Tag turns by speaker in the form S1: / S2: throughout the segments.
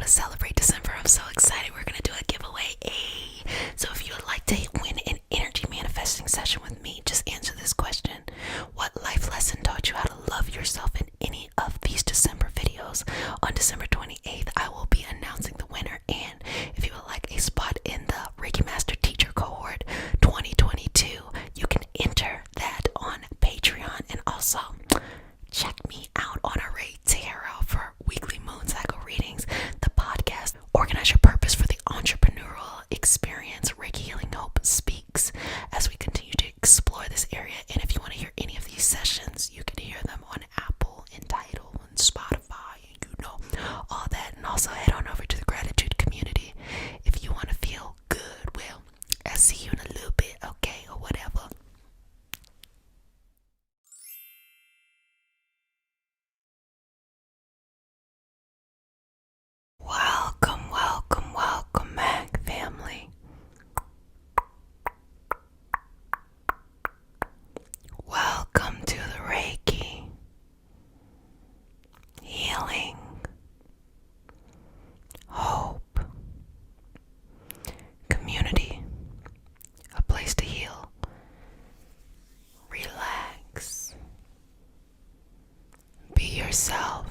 S1: to celebrate December. I'm so excited. We're going to do a giveaway. So if you would like to win an energy manifesting session with me, just answer this question. What life lesson taught you how to love yourself in any of these December videos? On December 28th, I will be announcing the winner. And if you would like a spot in the Reiki Master Teacher Cohort 2022, you can enter that on Patreon. And also, check me out on Array Tarot for weekly moon cycle readings, the podcast Organize Your Purpose for the Entrepreneurial Experience, Reiki Healing Hope Speaks, as we continue to explore this area. And if you want to hear any of these sessions, you can hear them on Apple, Untitled, and Spotify, and all that. And also head on over to the gratitude community if you want to feel good. Well, I'll see you in a little bit, okay, or whatever. Welcome back, family. Welcome to the Reiki Healing Hope Community, a place to heal, relax, be yourself,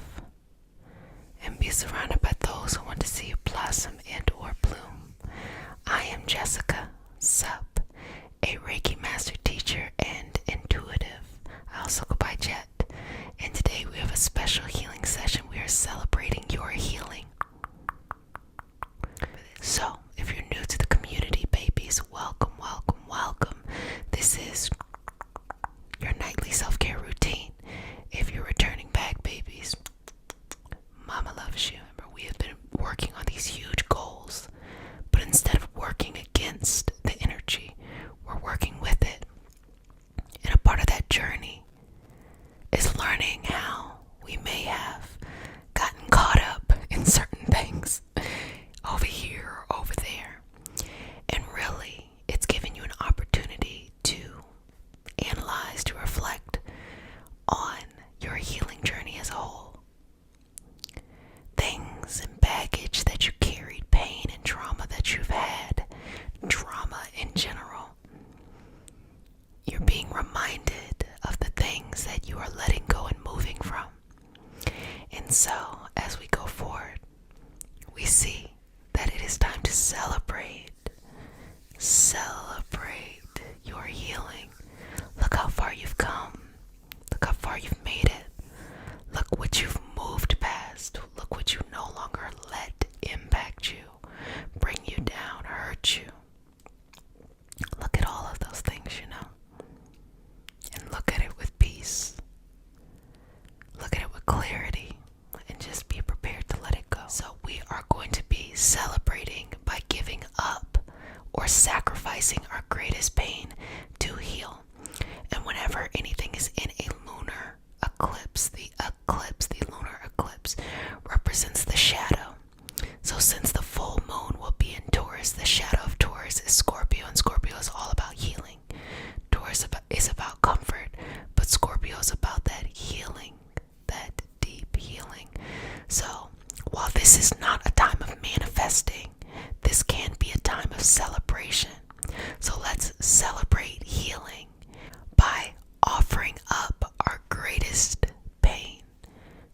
S1: and be surrounded by those who want to see you blossom and or bloom. I am Jessica Sup, a Reiki Master Teacher and intuitive. I also go by Jet. And today we have a special healing session. We are celebrating your healing. So, if you're new to the community, babies, welcome. This is your nightly self-care routine. If you're returning back, babies, Mama loves you. Remember, we have been working on these huge goals, but instead of working against the energy, we're working with it. And a part of that journey is learning how we may have gotten caught up in certain things over here or over there. And really, it's given you an opportunity to analyze, to reflect on your healing journey as a whole. Things and baggage that you carried, pain and trauma that you've had, trauma in general. You're being reminded of the things that you are letting go and moving from. And so, as we go forward, we see that it is time to celebrate your healing. Look how far you've come. Look how far you've made it. Look what you've moved past. Look what you no longer let impact you, bring you down, hurt you. Look at all of those things, and look at it with peace. Look at it with clarity, and just be prepared to let it go. So we are going to be celebrating by giving up or sacrificing our greatest pain to heal. And whenever anything is in a lunar eclipse, the lunar eclipse represents the shadow. So since the full moon will be in Taurus, the shadow of Taurus is Scorpio, and Scorpio is all about healing. Taurus is about comfort, but Scorpio is about that healing, that deep healing. So while this is not a time of manifesting, this can be a time of celebration. So let's celebrate healing by offering up our greatest pain.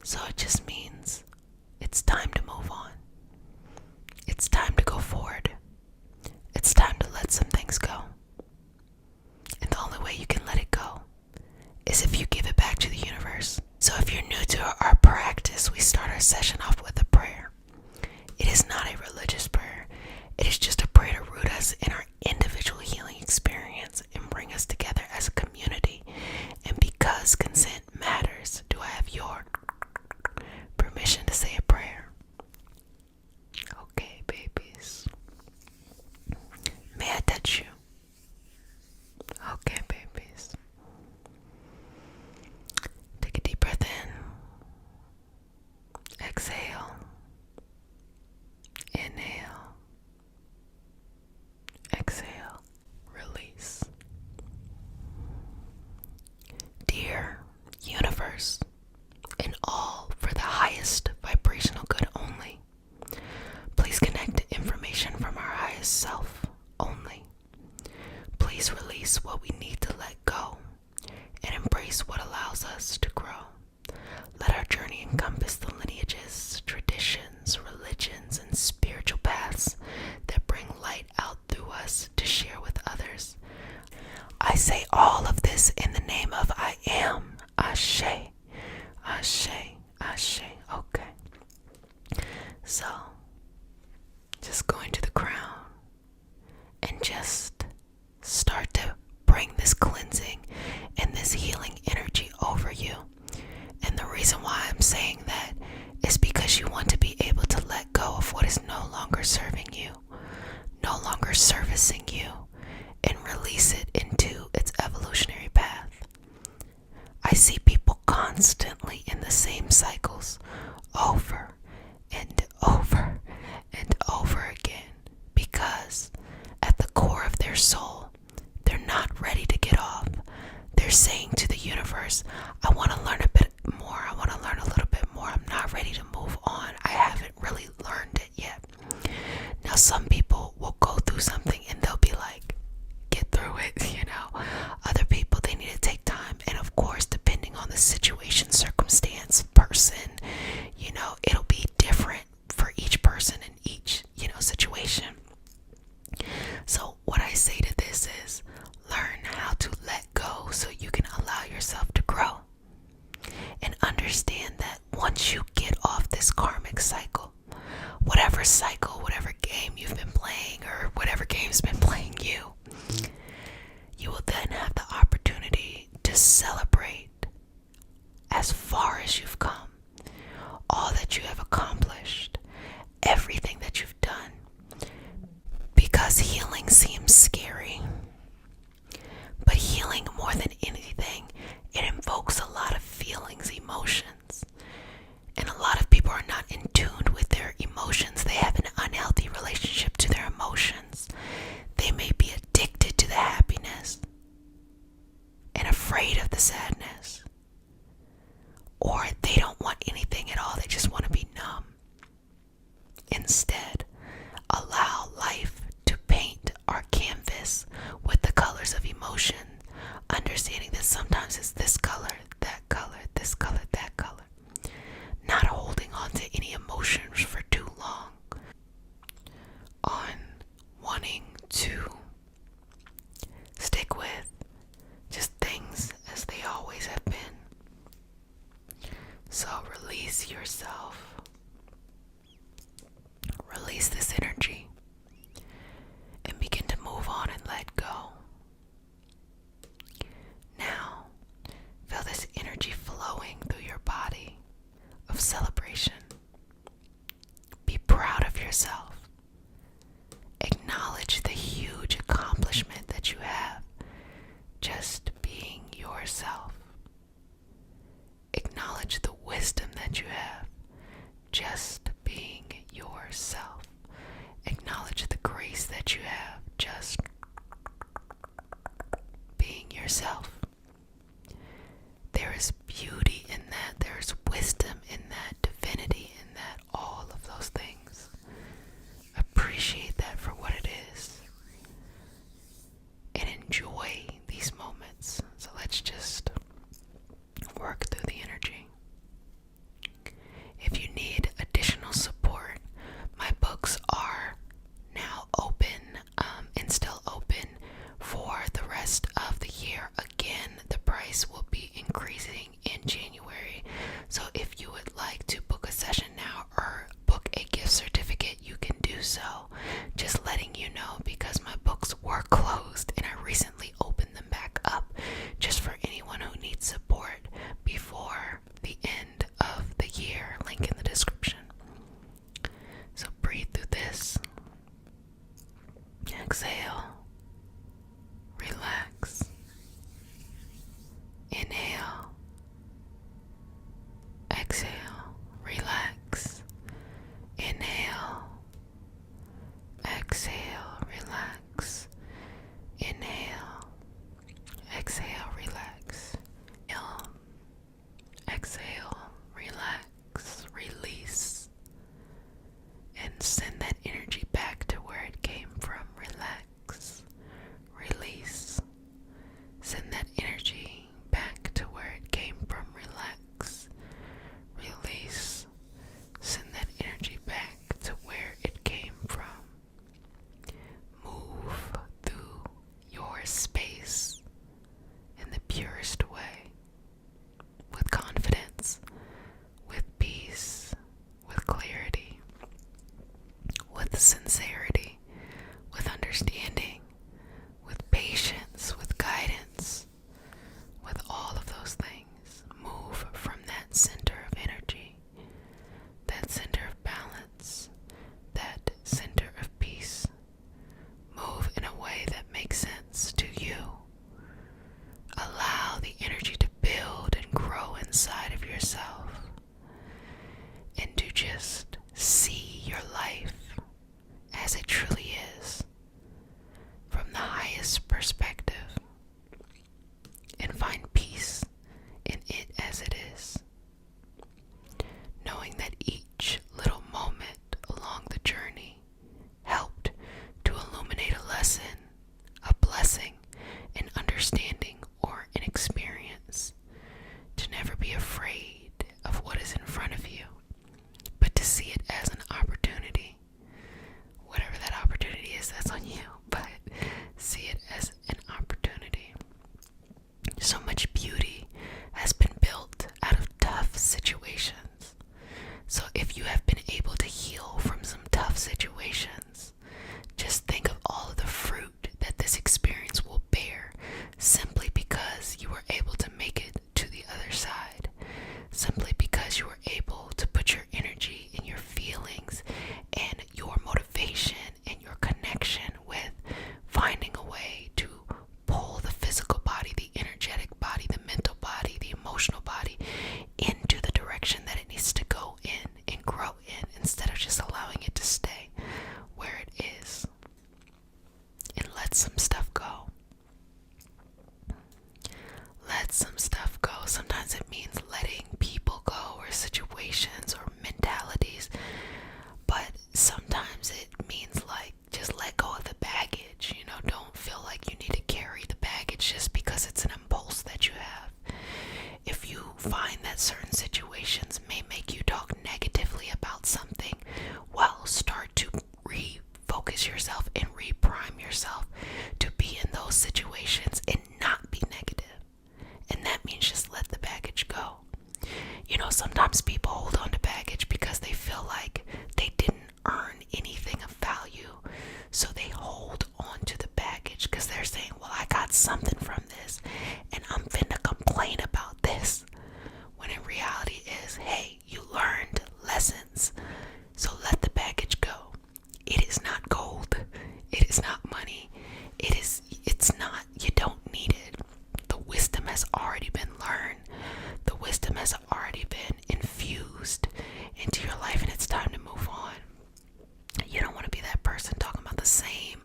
S1: So it just means it's time to move on. It's time to go forward. It's time to let some things go. And the only way you can let it go is if you give it back to the universe. So if you're new to our practice, we start our session off with a prayer. It is not a religious prayer. It is just a prayer to root us So, just go into the crown and just start to bring this cleansing and this healing energy over you. And the reason why I'm saying that is because you want to be able to let go of what is no longer serving you, no longer servicing you, and release it into its evolutionary path. I see people constantly in the same cycles over and over and over again because at the core of their soul, they're not ready to get off. They're saying to the universe, I want to learn a bit more. I want to learn a little bit more. I'm not ready to move on. I haven't really learned it yet. Now, some people will go through something and they'll be like, get through it, you know. Other people, they need to take time. And of course, depending on the situation, circumstance, person, you know, it'll be different for each person in each, you know, situation. So what I say to this is, learn how to let go so you can allow yourself to grow. And understand that once you get off this karmic cycle, whatever game you've been playing or whatever game's been playing you, you will then have the opportunity to celebrate as far as you've come, all that you have accomplished, everything that you've done. Because healing seems scary, but healing, more than anything, it invokes a lot of feelings, emotions. And a lot of people are not in tune with their emotions. They have an unhealthy relationship to their emotions. They may be addicted to the happiness and afraid of the sadness. Or they don't want anything at all. They just want to be numb. Instead, allow life to paint our canvas with the colors of emotion, understanding that sometimes it's this color, that color, this color, that color. Not holding on to any emotions for too long. On wanting to stick with just things as they always have been. So release yourself. Release this energy and begin to move on and let go. Now, feel this energy flowing through your body of celebration. Be proud of yourself. Acknowledge the huge accomplishment that you have just being yourself. Acknowledge the wisdom that you have just being yourself. Acknowledge the grace that you have just being yourself. There is beauty in that. There is wisdom in that. Divinity in that. All of those things. Appreciate that for what it is. And enjoy these moments. So let's just work through the energy. If you need additional support, my books are now open and still open for the rest of the year. Again, the price will be increasing in January. So if you would like to book a session now or book a gift certificate, you can do so. Just letting you know, because my books were closed and I recently opened them back up just for anyone who needs support before the end of the year. Link in the description. So breathe through this. Exhale. Relax. Inhale. Exhale. Relax. Inhale. Exhale. Relax. Inhale. Exhale. Relax. Inhale. Exhale. Relax. Release. And send that energy back to where it came from. Relax. Release. Send that energy back to where it came from. Relax. Release. Send that energy back to where it came from. Move through your space in the purest way. With confidence. With peace. With clarity. with sincerity, with understanding, with patience, with guidance, with all of those things. Move from that center of energy, that center of balance, that center of peace. Move in a way that makes sense to you. Allow the energy to build and grow inside of yourself, and to just see your life as it truly is, from the highest perspective, and find peace in it as it is, knowing that each little moment along the journey helped to illuminate a lesson, a blessing, an understanding, or an experience. To never be afraid of what is in front of you, but to see it as an opportunity. Whatever that opportunity is, that's on you, but see it as an opportunity. So much beauty has been built out of tough situations. So if you have been able to heal from some tough situations, just think of all of the fruit that this experience will bear, simply because you were able to make it to the other side, simply because you were able to put your energy and your feelings and your motivation and your connection with finding a way to pull the physical body, the energetic body, the mental body, the emotional body into the direction that it needs to go in and grow in, instead of just allowing it to stay where it is. And let some stuff go. Let some stuff go. Sometimes it means letting people go, or situations, or mentalities. But sometimes it means like just let go of the baggage. Don't feel like you need to carry the baggage just because it's an impulse that you have. If you find that certain situations may make you talk negatively about something, well, start to refocus yourself and reprime yourself to be in those situations and not be negative. And that means just let the baggage go. Sometimes people hold on to baggage because they feel like they didn't earn anything of value. So they hold on to the baggage because they're saying, well, I got something from this and I'm finna complain about this. When in reality is, hey, you learned lessons. So let the baggage go. It is not gold. It is not money. It's not, you don't need it. The wisdom has already been learned. The wisdom has already been infused into your life, and it's time to move on. You don't want to be that person talking about the same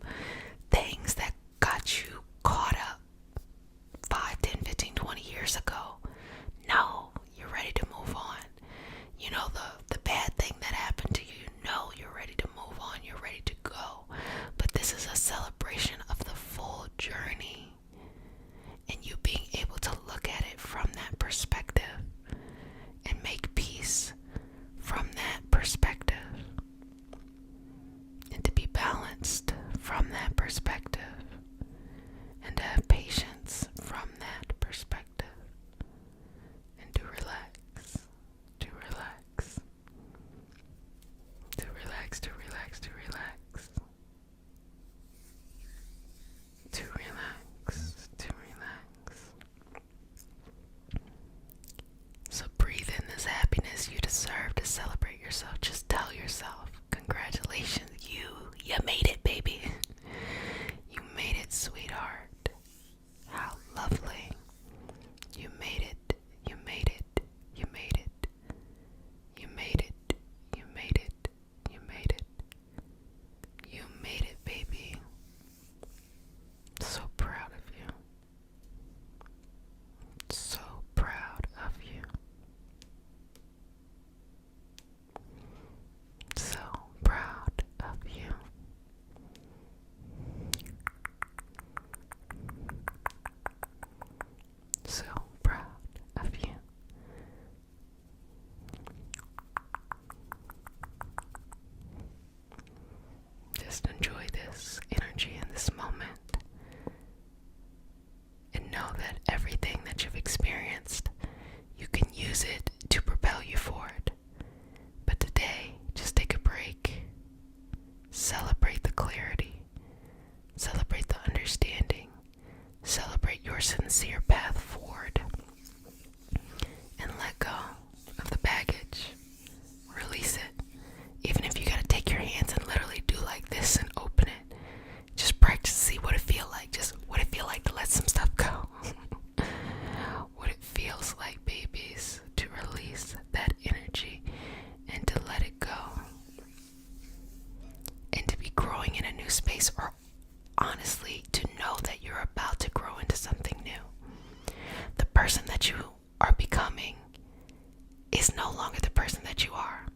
S1: things that got you caught up 5, 10, 15, 20 years ago. No, you're ready to move on. The bad thing that happened to you, no, you're ready to move on. You're ready to go. But this is a celebration of the full journey, and you being able to look at it from that perspective and make peace from that perspective, and to be balanced from that perspective, and to have patience from that perspective, and to relax, to relax, to relax, to relax, to relax, to relax, to relax. So breathe in this happiness. You deserve to celebrate yourself. Just tell yourself, congratulations, you made it, baby. You made it, sweetheart. How lovely. You made it, you made it, you made it. You made it, you made it, you made it. You made it, baby. So proud of you. So proud of you. So proud of you. So proud of you. Just enjoy this energy in this moment, and know that everything that you've experienced, you can use it to propel you forward. But today, just take a break, are about to grow into something new. The person that you are becoming is no longer the person that you are.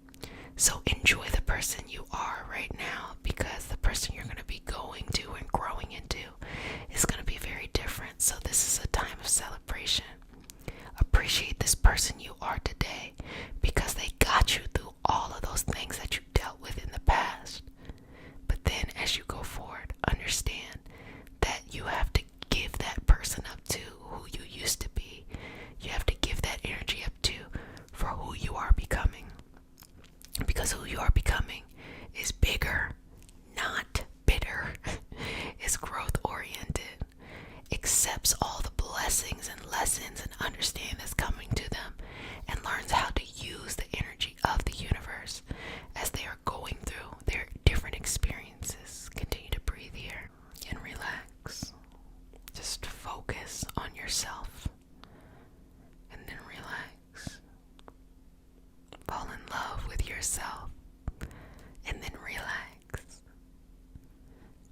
S1: So enjoy the person you are right now, because the person you're going to be going to and growing into is going to be very different. So this is a time of celebration. Appreciate this person you are today, because they got you through all of those things that you dealt with in the past. But then as you go forward, understand that you have to give that person up to who you used to be. You have to give that energy up to for who you are becoming. Because who you are becoming is bigger, not bitter. Is growth oriented. Accepts all the blessings and lessons and understand that's coming to them, and learns how to use the energy of the universe as they are going through their different experiences. Continue to breathe here and relax. Just focus on yourself and then relax. Fall in love with yourself and then relax.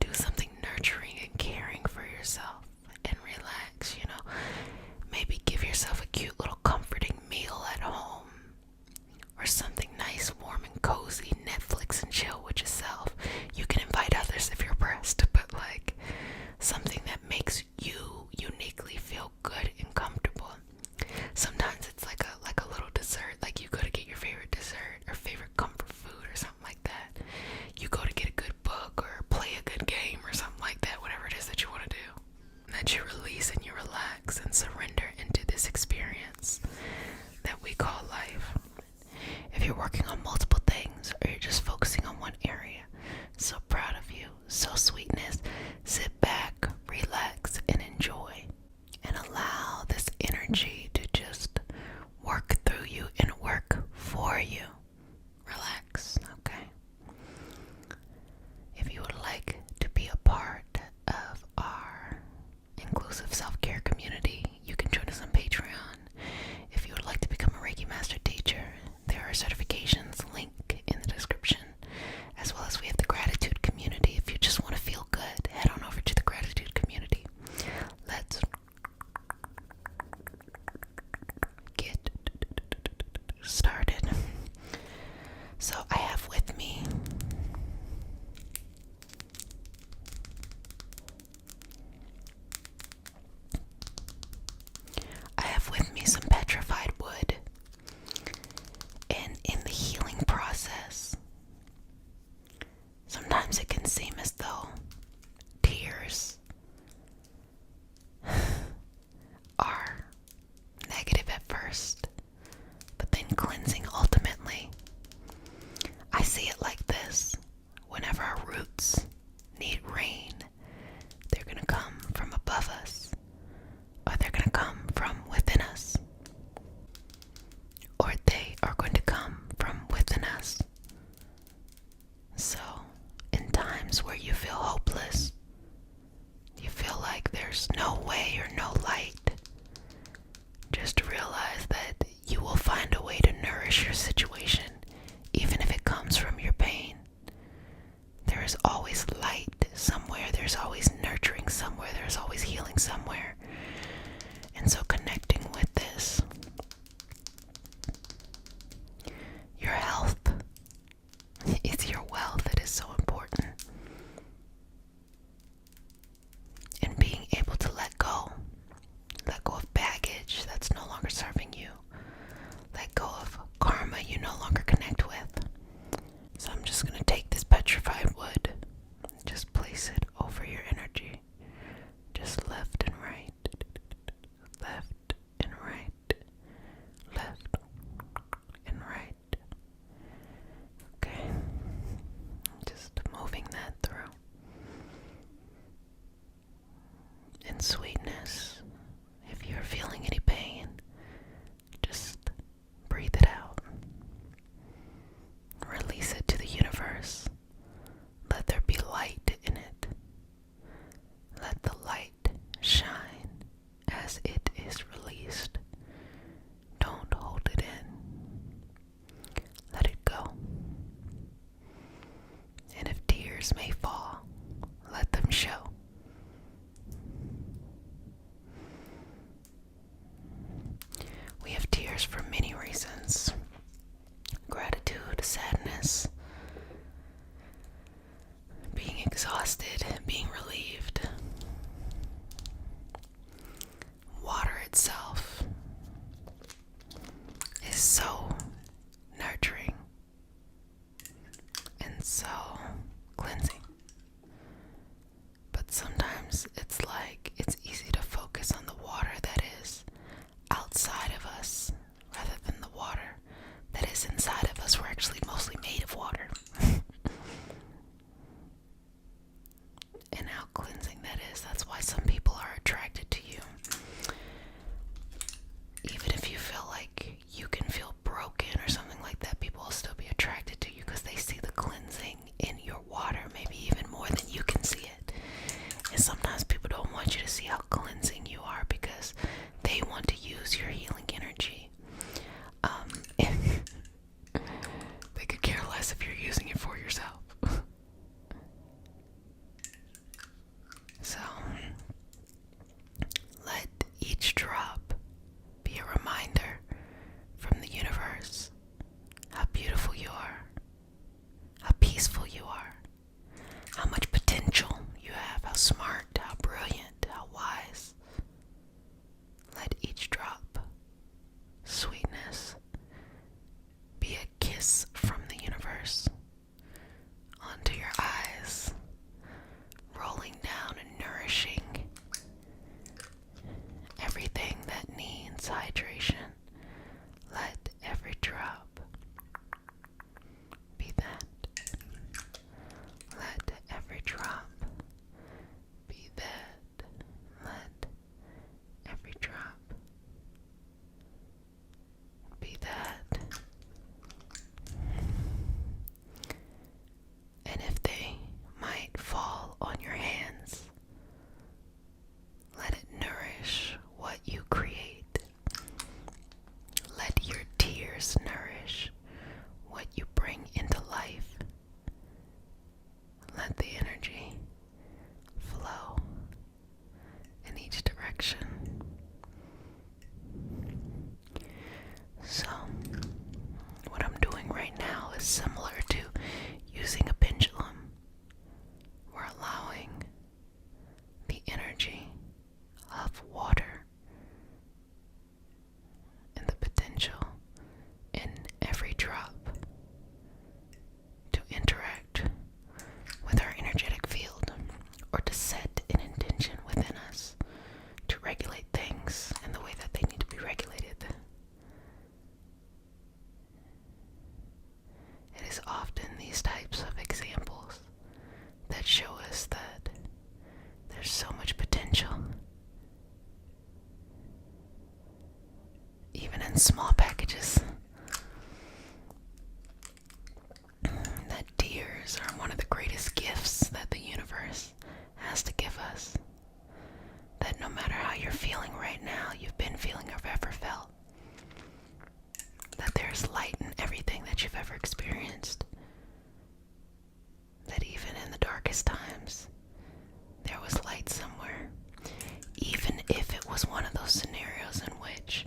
S1: Do something nurturing and caring for yourself and relax. Maybe give yourself a cute little comforting meal at home, or something nice, warm and cozy. Netflix and chill with yourself. You can invite others if you're pressed, but something that makes you uniquely feel good and comfortable. Sometimes it's like a little dessert. You go to get your favorite dessert or favorite comfort food or something like that. You go to get a good book or play a good game or something like that, whatever it is that you want to do. And that you release and you relax and surrender into this experience that we call life. If you're working on multiple things or you're just focusing on one area, so proud of you. So sweetness. Sit back, relax, and enjoy. And allow this energy to just work through you and work for you. Relax, okay? If you would like to be a part of our inclusive self-care community, you can join us on Patreon. If you would like to become a Reiki Master Teacher, there are certifications, link in the description, as well as we have the gratitude community. If you just want to feel good, head on over to the gratitude community. Let's get started. So I have with me some petrified wood. And in the healing process, sometimes it can seem as though tears are negative at first, but then cleansing ultimately. I see it like this. Whenever our roots need rain, they're going to come from above us, or they're going to come from within us, or they are going to come from within us. So, in times where you feel hopeless, you feel like there's no way or no light, just realize that you will find a way to nourish your situation, even if it comes from your pain. There is always light somewhere, there's always nurturing somewhere, there's always healing somewhere. And so connecting with this, your health is your wealth. It is so important. And being able to let go of baggage that's no longer serving you, let go of karma you no longer connect with. So I'm just going to take this petrified wood, just place it over your energy, just left and right, left and right, left and right. Okay, just moving that through. And sweetness, if you're feeling any pain, just breathe it out. Release it to the universe. Let there be light in it. Let the light shine as it is released. Don't hold it in. Let it go. And if tears may fall, let them show. exhausted, being relieved. Water itself is so nurturing and so cleansing. But sometimes it's like it's easy to focus on the water that is outside of us rather than the water that is inside of us. We're actually mostly made of water. And how cleansing that is. That's why some people are attracted to you. Even if you feel like you can feel broken or something like that, people will still be attracted to you because they see the cleansing in your water, maybe even more than you can see it. And sometimes people don't want you to see how cleansing you are because they want to use your healing energy. They could care less if you're using it for yourself. So, let each drop be a reminder from the universe how beautiful you are, how peaceful you are, how much potential you have, how smart, how brilliant, how wise. Let each drop, sweetness, be a kiss from the universe onto your eyes, rolling down and nourishing everything that needs hydration. Let every drop be that. Let every drop be that. Let every drop be that. And if they might fall on your hands, let it nourish what you create. Let your tears nourish what you bring into life. Let the energy flow in each direction. So, what I'm doing right now is similar to using a pendulum. We're allowing the energy of water and the potential in every drop to interact with our energetic field, or to set an intention within us to regulate things in the way that they need to be regulated. It is often these types of examples that show us that there's so much potential, even in small packages. That tears are one of the greatest gifts that the universe has to give us. That no matter how you're feeling right now, you've been feeling or ever felt, that there's light in everything that you've ever experienced. That even in the darkest times, there was light somewhere. Even if it was one of those scenarios in which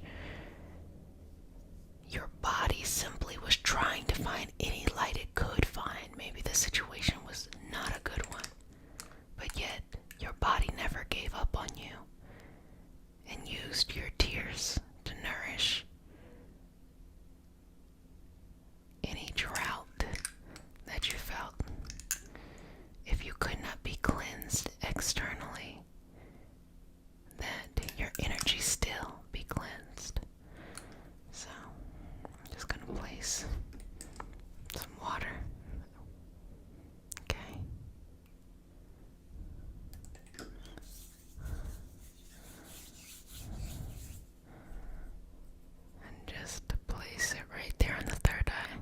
S1: your body simply was trying to find any light it could find. Maybe the situation was not a good one, but yet your body never gave up on you and used your tears to nourish any drought that you felt. If you could not be cleansed externally, that your energy still be cleansed. So, I'm just going to place some water. Okay. And just place it right there on the third eye.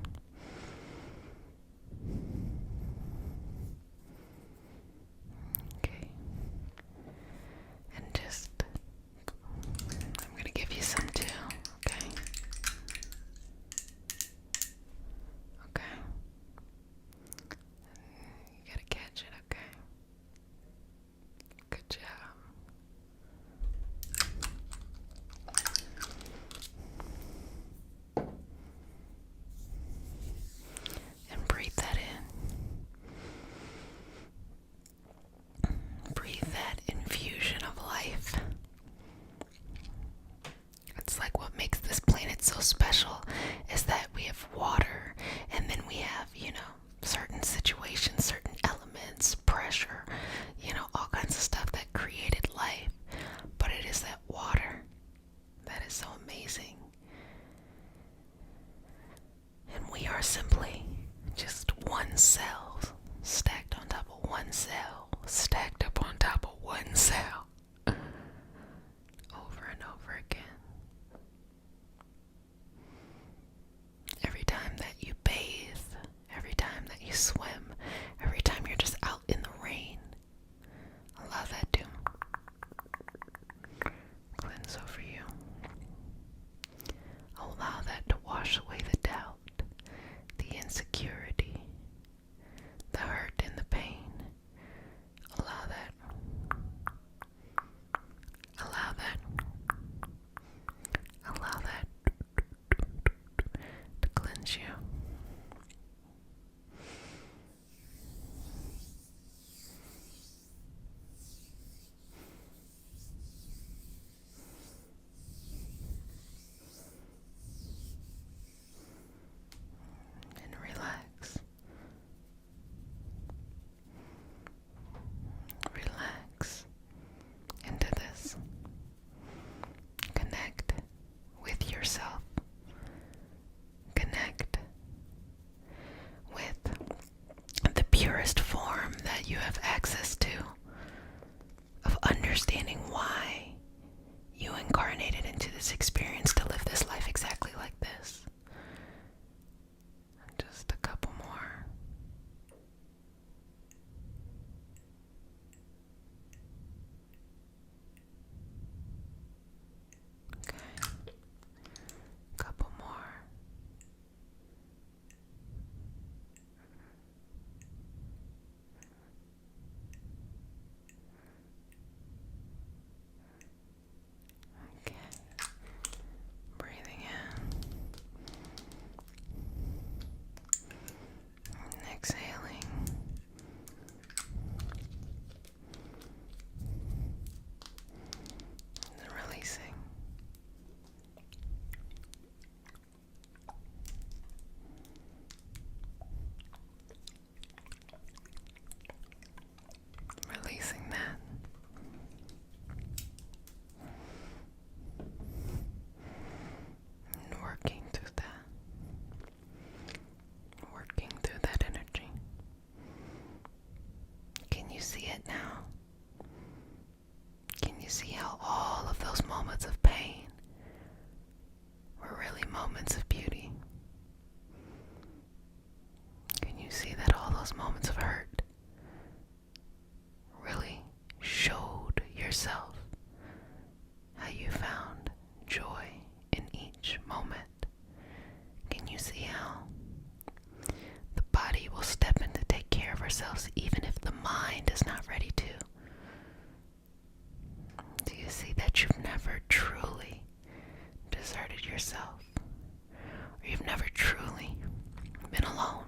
S1: purest form that you have access to, of understanding why you incarnated into this experience to live this life exactly like this. Just a couple more. Okay. Couple more. Okay. Breathing in. And exhaling. And releasing. Releasing that. And working through that. Working through that energy. Can you see it now? Can you see how all of those moments of pain were really moments of beauty? Can you see that all those moments of hurt really showed yourself how you found joy in each moment? Can you see how the body will step in to take care of ourselves even if the mind is not ready to? Do you see that you've never truly deserted yourself? Or you've never truly been alone?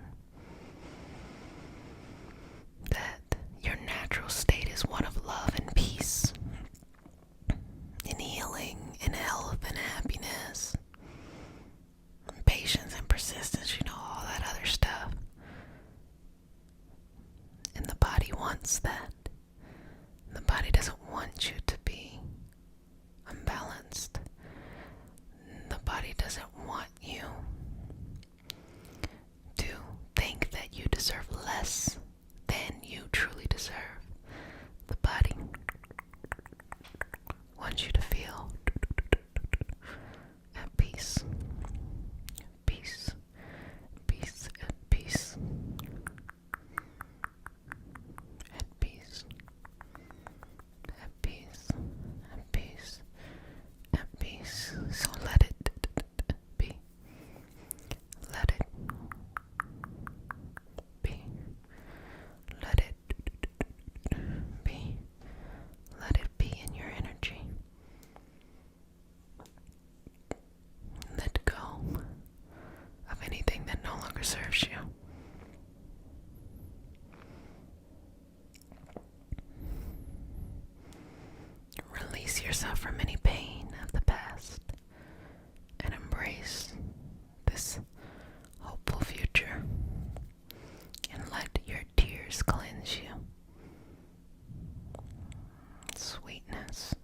S1: That your natural state is one of love and peace, and healing, and health, and happiness, and patience, and persistence, all that other stuff. And the body wants that. The body doesn't want you to be unbalanced. The body doesn't want you to think that you deserve less than you truly deserve. The body wants you to feel at peace. Peace. Peace. At peace. At peace. At peace. At peace. At peace. So let it be. Let it be. Let it be. Let it be in your energy. Let go of anything that no longer serves you. Release yourself from any pain of the past and embrace this hopeful future, and let your tears cleanse you. Sweetness,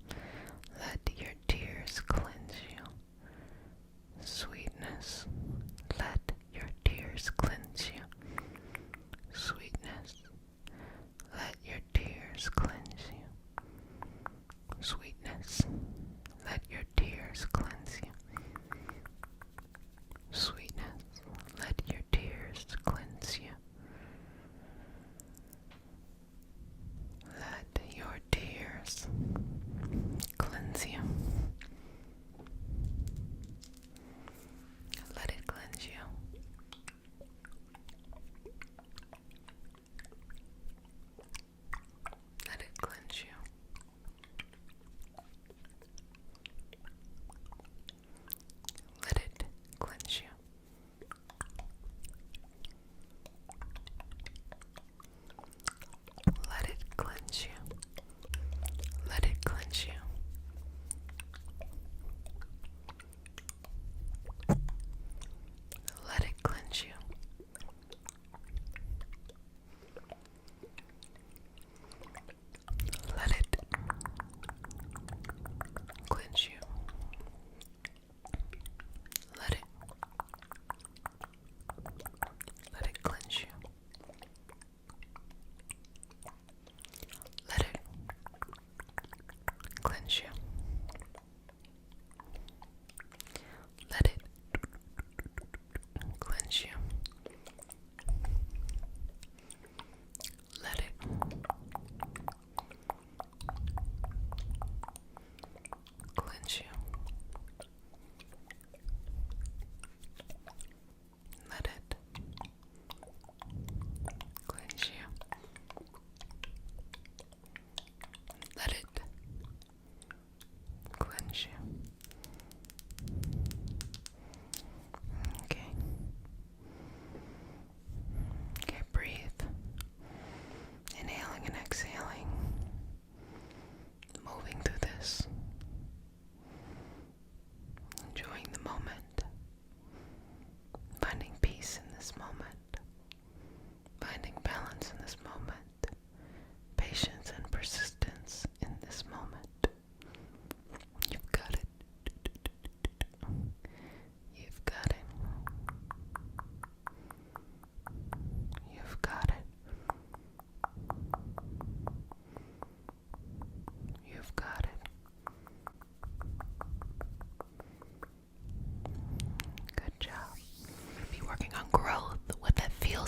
S1: let your tears cleanse you. Sweetness, let your tears cleanse you. Sweetness, let your tears cleanse you. Sweetness, let your tears cleanse you. Sweetness, let your tears cleanse you.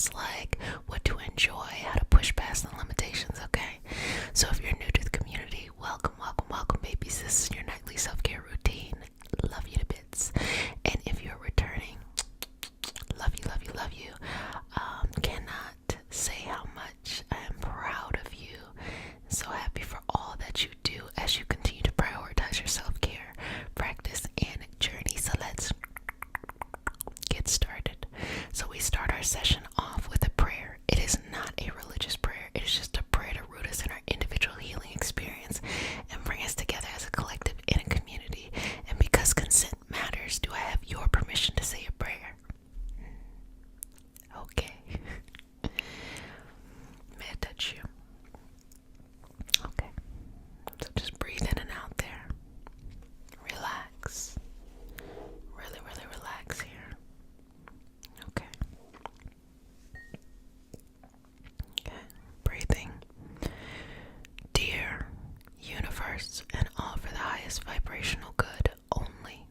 S1: looks like, what to enjoy, how to push past the limitations, okay? So if you're new to the community, welcome, welcome, welcome, babies. This is your nightly self-care routine. Love you to bits. And if you're returning, love you, love you, love you. Cannot say how much I am proud of you. So happy for all that you do as you continue to prioritize your self-care, practice, and journey. So let's get started. So we start our session off with a prayer. It is not a religious prayer. It is just a prayer to root us in our individual healing experience and bring us together as a collective in a community. And because consent matters, do I have your permission to say a prayer? Okay. May I touch you? Okay. So just breathe in and out there. Relax. Really, really relax here. Okay. Okay. Breathing. Dear universe and all for the highest vibrational good only,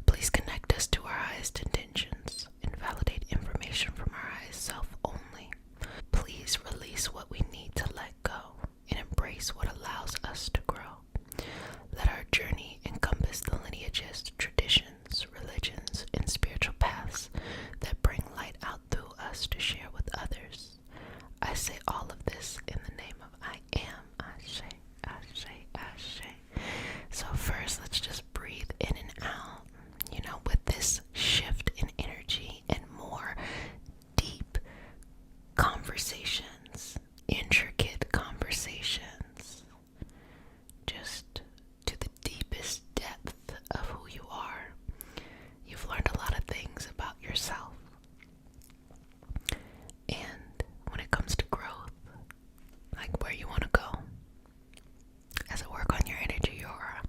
S1: please connect us to our highest intentions and validate information from our highest self only. Please release what we need to let go and embrace what allows us to grow. Let our journey encompass the lineages, traditions, religions, and spiritual paths that bring light out through us to share with others. I say all of this in the name of I am. Ashe, Ashe, Ashe. So first, let's just breathe in and out. You know, with this shift in energy and more deep conversations, intricate conversations, just to the deepest depth of who you are. You've learned a lot of things about yourself. And when it comes to growth, like where you want to go, as I work on your energy aura,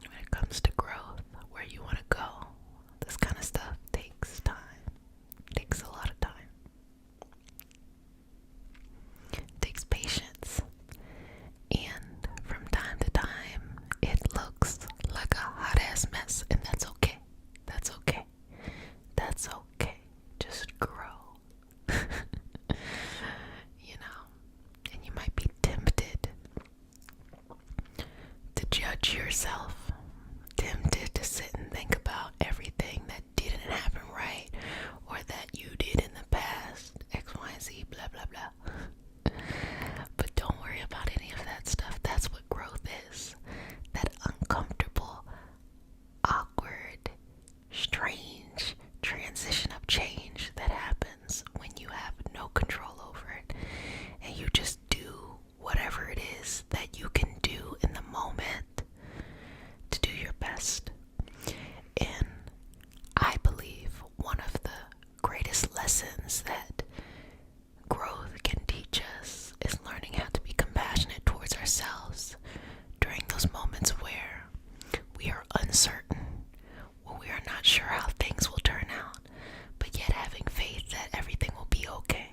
S1: when it comes to growth, where you want to go, this kind of stuff takes time. Takes a lot of time. Takes patience. And from time to time, it looks like a hot ass mess, and that's okay. That's okay. That's okay. Just grow. You know, and you might be tempted to judge yourself, tempted to sit and think about everything that didn't happen right, or that you did in the past, X, Y, and Z, blah, blah, blah. But don't worry about any of that stuff. That's what growth is. That uncomfortable, awkward, strange transition of change that happens when you have no control over it, and you just do whatever it is that you can do in the moment to do your best. And I believe one of the greatest lessons that growth can teach us is learning how to be compassionate towards ourselves during those moments where we are uncertain, where we are not sure how things will turn out, but yet having faith that everything will be okay.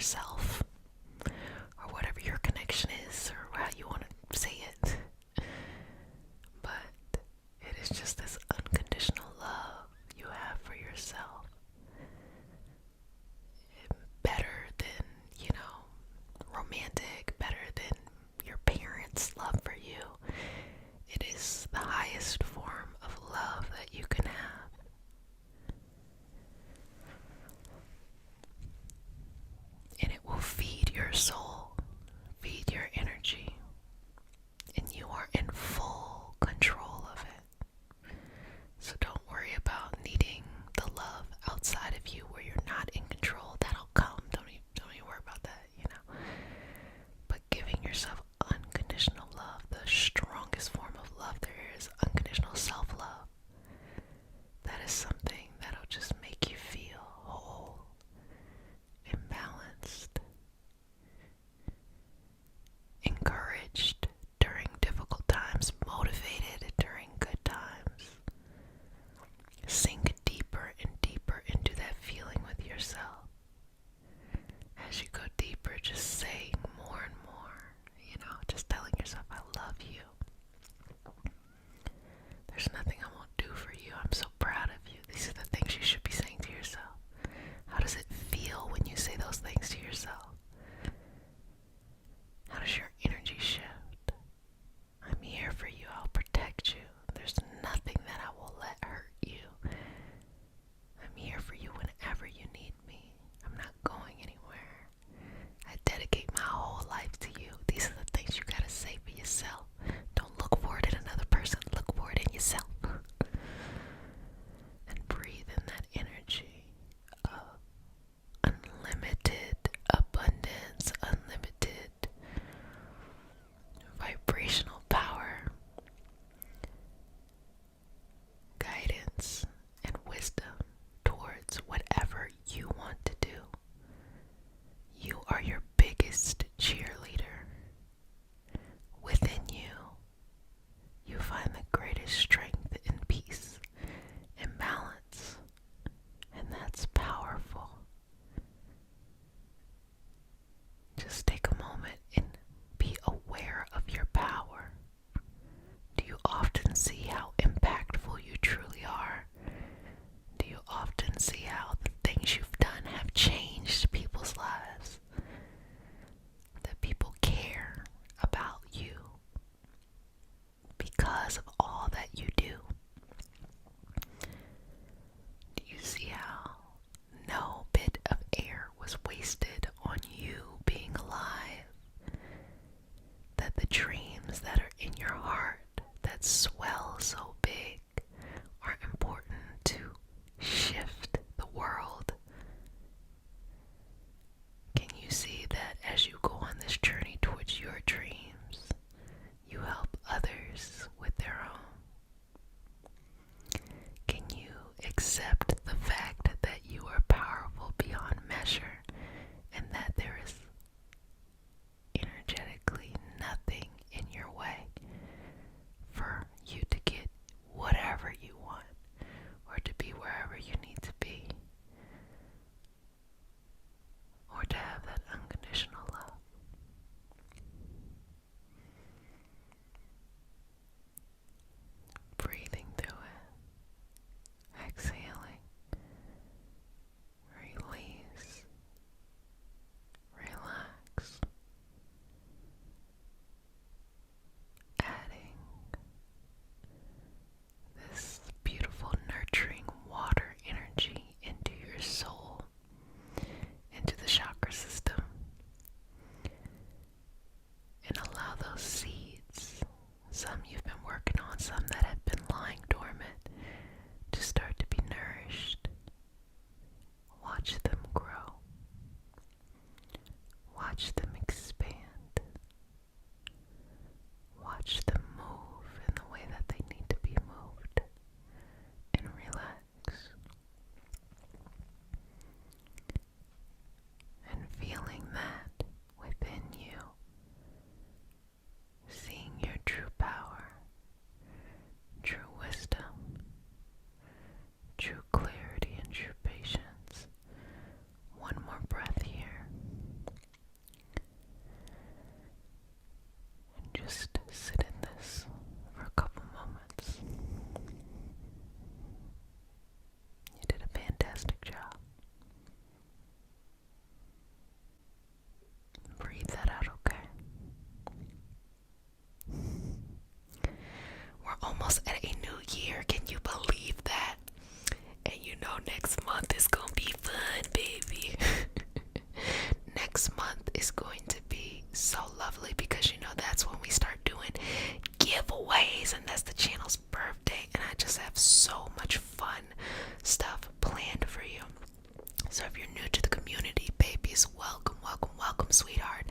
S1: yourself, or whatever your connection is, or how you want to say it. But it is just this unconditional love you have for yourself. Better than, romantic, better than your parents' love for you. It is the highest form of love that you can have. And it will feed your soul, feed your energy, and you are in full control of it. So don't worry about needing the love outside of you where you're not in control. That'll come. Don't even worry about that, But giving yourself unconditional love, the strongest form of love there is, unconditional self-love. That is something that'll just make you feel whole and balanced, encouraged during difficult times, motivated during good times. Sink deeper and deeper into that feeling with yourself. As you go deeper, just saying more and more, just telling yourself, I love you. There's nothing I won't do for you. I'm so proud of you. These are the things you should be saying to yourself. How does it feel when you say those things to yourself? How does your energy shift? I'm here for you. I'll protect you. There's nothing that I will let hurt you. I'm here for you whenever you need me. I'm not going anywhere. I dedicate my whole life to you. These are the things you gotta say for yourself. Don't look for it in another person. Look for it in yourself. And breathe in that energy of unlimited abundance, unlimited vibrational power, guidance, and wisdom towards whatever you want to do. You are your biggest cheerleader. Within you, you find the greatest strength and peace and balance, and that's powerful. Just take a moment and be aware of your power. Do you often see how impactful you truly are? Do you often see how the things you've done have changed people's lives? That people care about you because of all that you do? Do you see how no bit of air was wasted on you being alive? That the dreams that are in your heart that swell so big are important to shift the world? Can you see that as you go on this journey towards your dreams, you help others with their own? Can you accept the fact that you are powerful beyond measure and that there is energetically nothing in your way for you to get whatever you want or to be wherever you need to be, or to have that unconditional love? Breathing through it, exhaling, release, relax, adding this beautiful nurturing water energy into your soul, into the chakra system, and allow those seeds, some you've been working on, some that have been lying dormant, to start to be nourished. Watch them grow. Watch them expand. Watch them move in the way that they need to be moved, and relax. And feeling that within you, seeing your true power, true wisdom, true clarity, and true patience. One more breath here. next month is going to be so lovely because that's when we start doing giveaways, and that's the channel's birthday, and I just have so much fun stuff planned for you. So if you're new to the community, babies, welcome, welcome, welcome, sweetheart.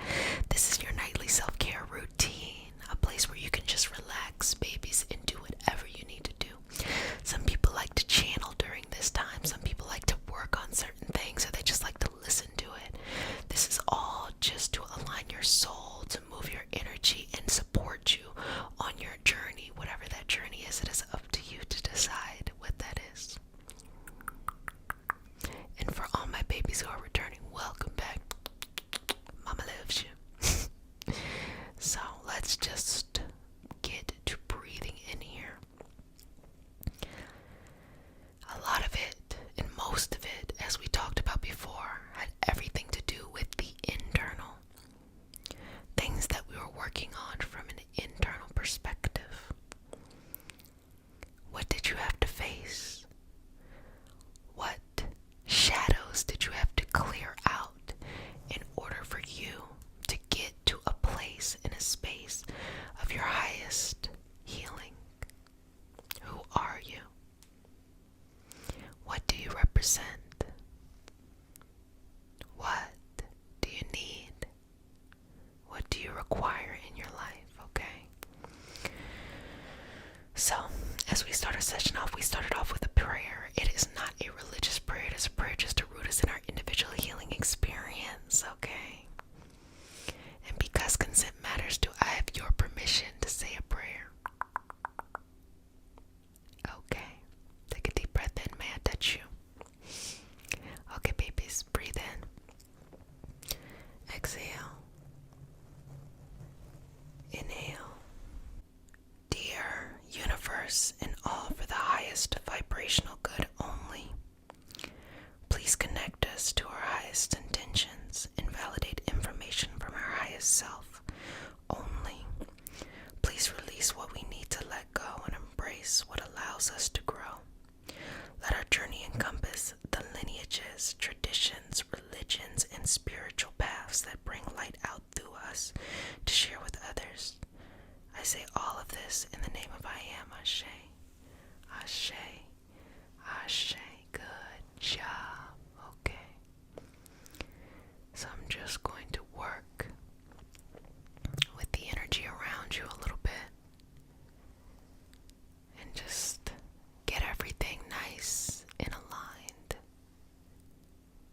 S1: This is your nightly self-care routine, a place where you can just relax, babies, and do whatever you need to do. Some people like to channel during this time. Some people like to work on certain things, or they just like to listen to it. This is all just to align your soul, to move your energy, and support you on your journey. Whatever that journey is, it is up to you to decide what that is. And for all my babies who are returning, welcome back. Mama loves you. So let's just get to breathing in here. A lot of it, and most of it, as we talked about before, had everything to do with the internal. Things that we were working on from an internal perspective. What did you have to face? What shadows did you have to clear out in order for you to get to a place in a space of your highest healing? Who are you? What do you represent? What do you need? What do you require in your life? Okay? So, as we start our session off, we started off with a prayer. It is not a religious prayer. It is a prayer just to root us in our individual healing experience, okay? And because consent matters, do I have your permission to say a prayer? Okay. Take a deep breath in. May I touch you? Okay, babies, breathe in. Exhale. Inhale. Dear universe, and all for the highest vibrational good only, please connect us to our highest intentions and validate information from our highest self only. Please release what we need to let go and embrace what allows us to grow. Let our journey encompass the lineages, traditions, religions, and spiritual paths that bring light out through us to share with others. I say all of this in the name of I am. Ashe. Ashe. Ashe. Good job. Okay. So I'm just going to work with the energy around you a little bit and just get everything nice and aligned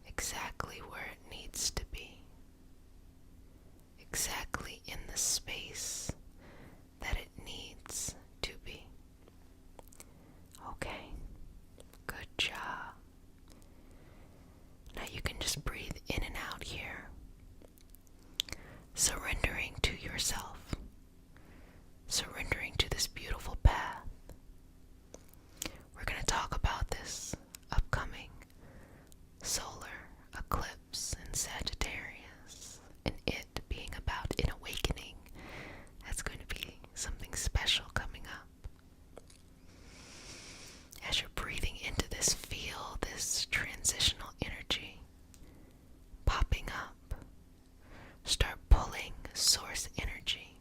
S1: exactly where it needs to be, exactly in the space that it needs to be. Okay, good job. Now you can just breathe in and out here, surrendering to yourself, surrendering to this beautiful path. We're going to talk about this upcoming solar eclipse in Sagittarius, and it being about an awakening. That's going to be something special coming up. As you're breathing into this, feel this transitional energy popping up. Start pulling source energy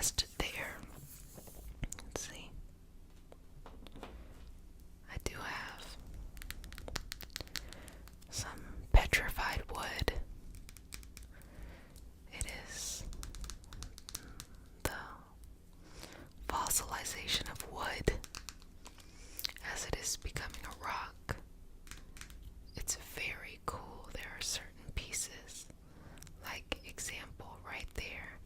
S1: rest there. Let's see. I do have some petrified wood. It is the fossilization of wood as it is becoming a rock. It's very cool. There are certain pieces, like example right there,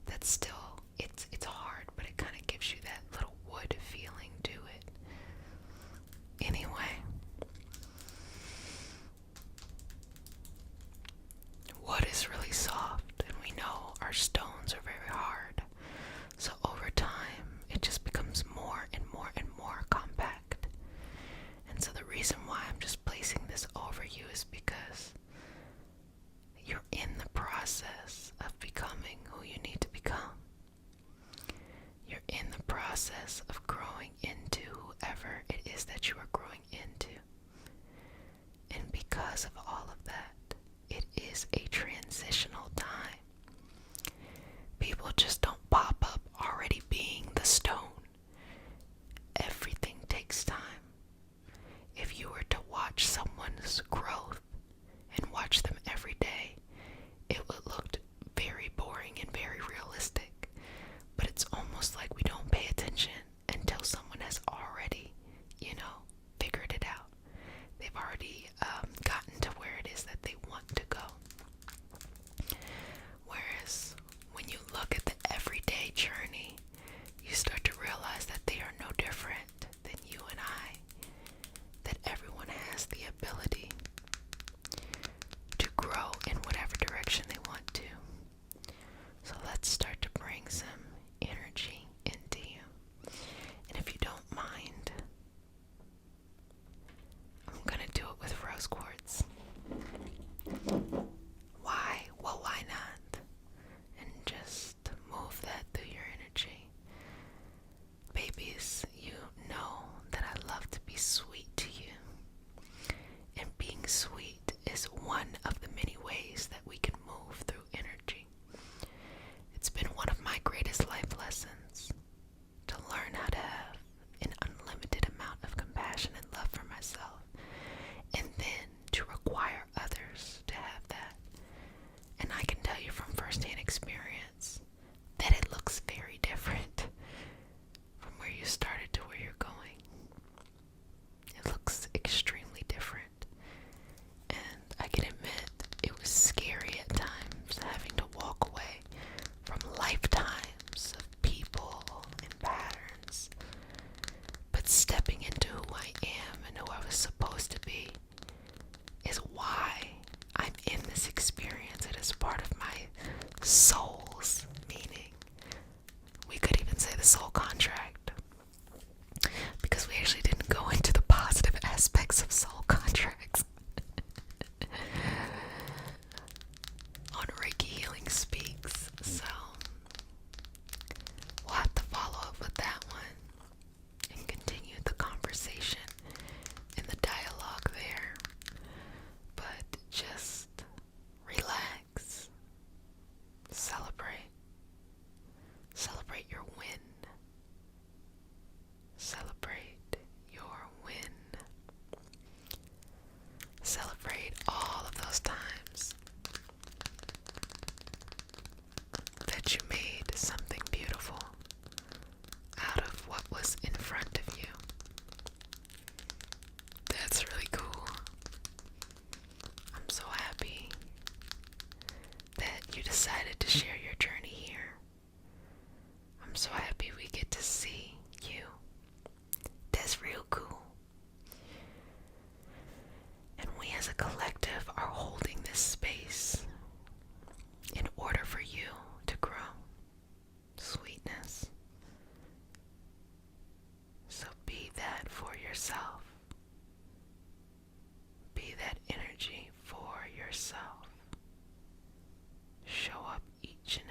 S1: that's still, it's hard, but it kind of gives you that little wood feeling to it. Anyway, wood is really soft, and we know our stones are very hard. So over time, it just becomes more and more and more compact. And so the reason why I'm just placing this over you is because you're in the process of becoming who you need to become. You're in the process of growing into whoever it is that you are growing into. And because of all of that, it is a transitional time. People just don't pop up already being the stone. Everything takes time. If you were to watch someone's growth and watch them every day, it would look very boring and very realistic. But it's almost like we don't pay attention until someone has already, figured it out. They've already gotten to where it is that they want to go. Whereas when you look at the everyday journey, you start to realize that they are no different than you and I. That everyone has the ability to grow in whatever direction they want to. So let's start to bring some energy into you. And if you don't mind, I'm going to do it with rose quartz. Why? Well, why not? And just move that through your energy. Babies, you know that I love to be sweet to you. And being sweet is one of the many ways that we can move through energy. It's been one of my greatest life lessons to learn how to have an unlimited amount of compassion and love for myself, and then to require others to have that. And I can tell you from firsthand experience that it looks very different from where you started to where you're going. It looks extremely different. And I can admit it was scary at times having to walk away from lifetimes of people and patterns. But stepping into who I am and who I was supposed to be is why I'm in this experience. It is part of my soul's meaning. We could even say the soul contract, because we actually didn't go into the positive aspects of soul contracts on Reiki Healing Speaks. So we'll have to follow up with that one and continue the conversation and the dialogue there. But just relax. Celebrate. Celebrate your win. Celebrate your win. Celebrate all of those times that you made something beautiful out of what was in front of you. That's really cool. I'm so happy that you decided to share your journey here. I'm so happy we get to see you. That's real cool. And we as a collective are holding this space in order for you to grow sweetness. So be that for yourself. Be that energy for yourself. Show up each and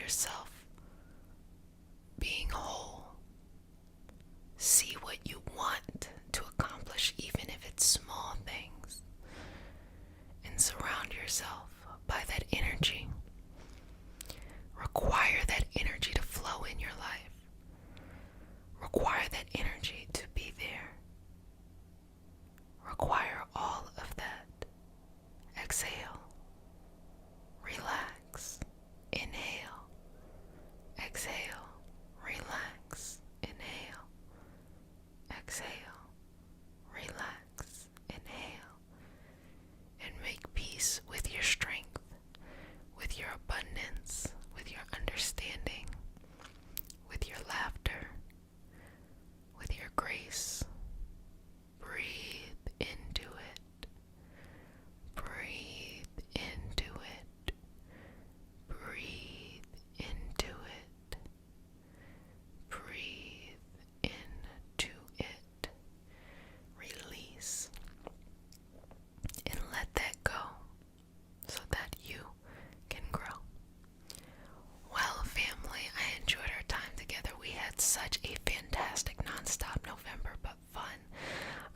S1: yourself being whole. See what you want to accomplish, even if it's small things, and surround yourself by that energy. Require that energy to flow in your life. Require that energy to be there. Require all of that. Exhale. Relax. Inhale. Exhale. Relax. Inhale. Exhale. Relax. Inhale. And make peace with your strength, with your abundance, with your understanding, with your laughter, with your grace. Breathe into it. Breathe into it. Breathe into it. Breathe into it. Release. And let that go so that you can grow. Well, family, I enjoyed our time together. We had such a fantastic non-stop November, but fun.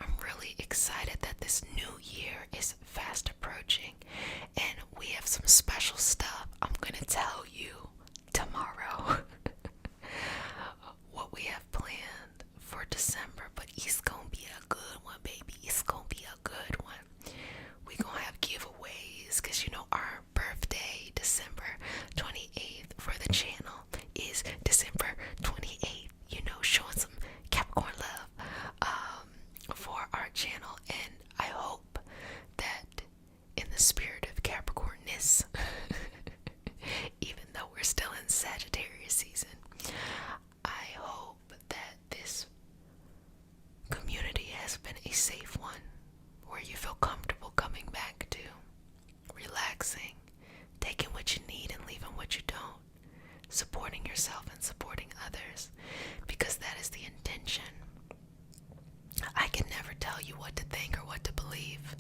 S1: I'm really excited that this new year is fast approaching, and we have some special stuff I'm going to tell you tomorrow. What we have planned for December, but it's going to be a good one, baby. It's going to be a good one. We going to have giveaways, because you know our birthday, December 28th, for the channel is December 28th. You know, showing some Capricorn love for our channel, and I hope that in the spirit of Capricornness, even though we're still in Sagittarius season, I hope that this community has been a safe one, where you feel comfortable coming back to, relaxing, taking what you need and leaving what you don't, supporting yourself and supporting others, because that is the intention. I can never tell you what to think or what to believe.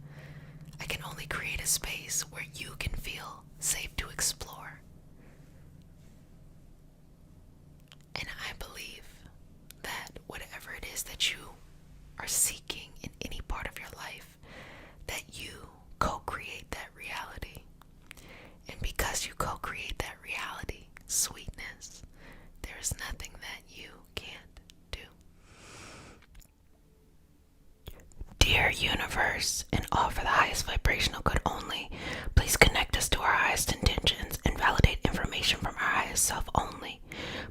S1: I can only create a space where you can feel safe to explore. And I believe that whatever it is that you are seeking in any part of your life, that you co-create that reality. And because you co-create that reality, sweetness, there is nothing that you can't do. Dear universe, and all for the highest vibrational good only, please connect us to our highest intentions and validate information from our highest self only.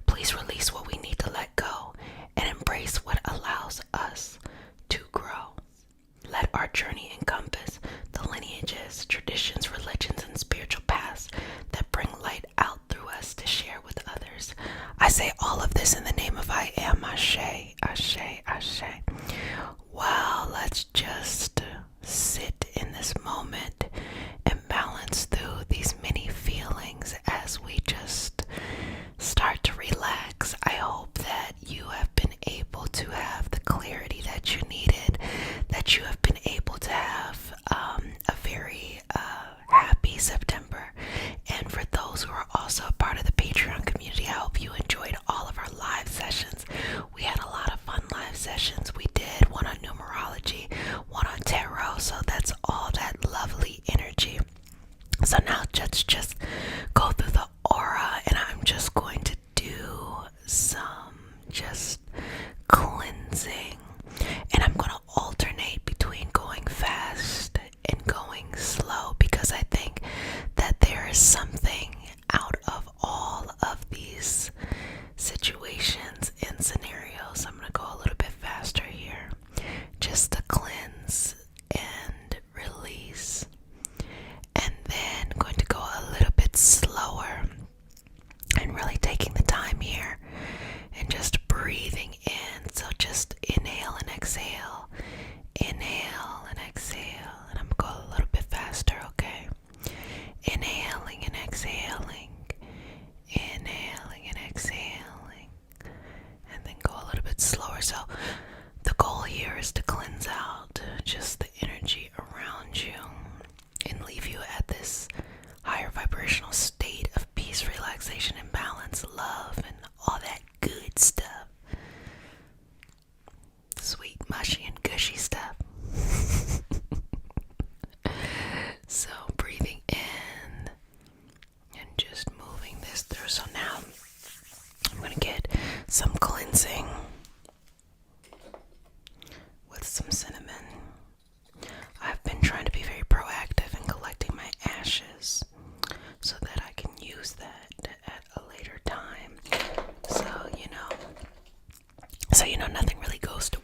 S1: Please release what we need to let go and embrace what allows us to grow. Let our journey encompass the lineages, traditions, religions, and spiritual paths that bring light out through us to share with others. I say all of this in the name of I am. Ashe, Ashe, Ashe. Well, let's just sit in this moment and balance through these many feelings as we just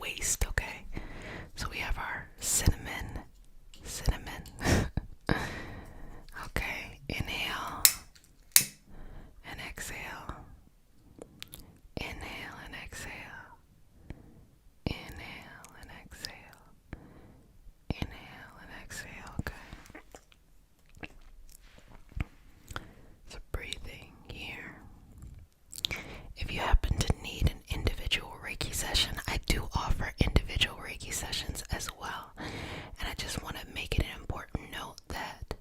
S1: waist, okay? So we have our cinnamon. Okay, inhale and exhale. Inhale and exhale. Inhale and exhale. Inhale and exhale, okay? So breathing here. If you happen to need an individual Reiki session, I do offer individual Reiki sessions as well. And I just want to make it an important note that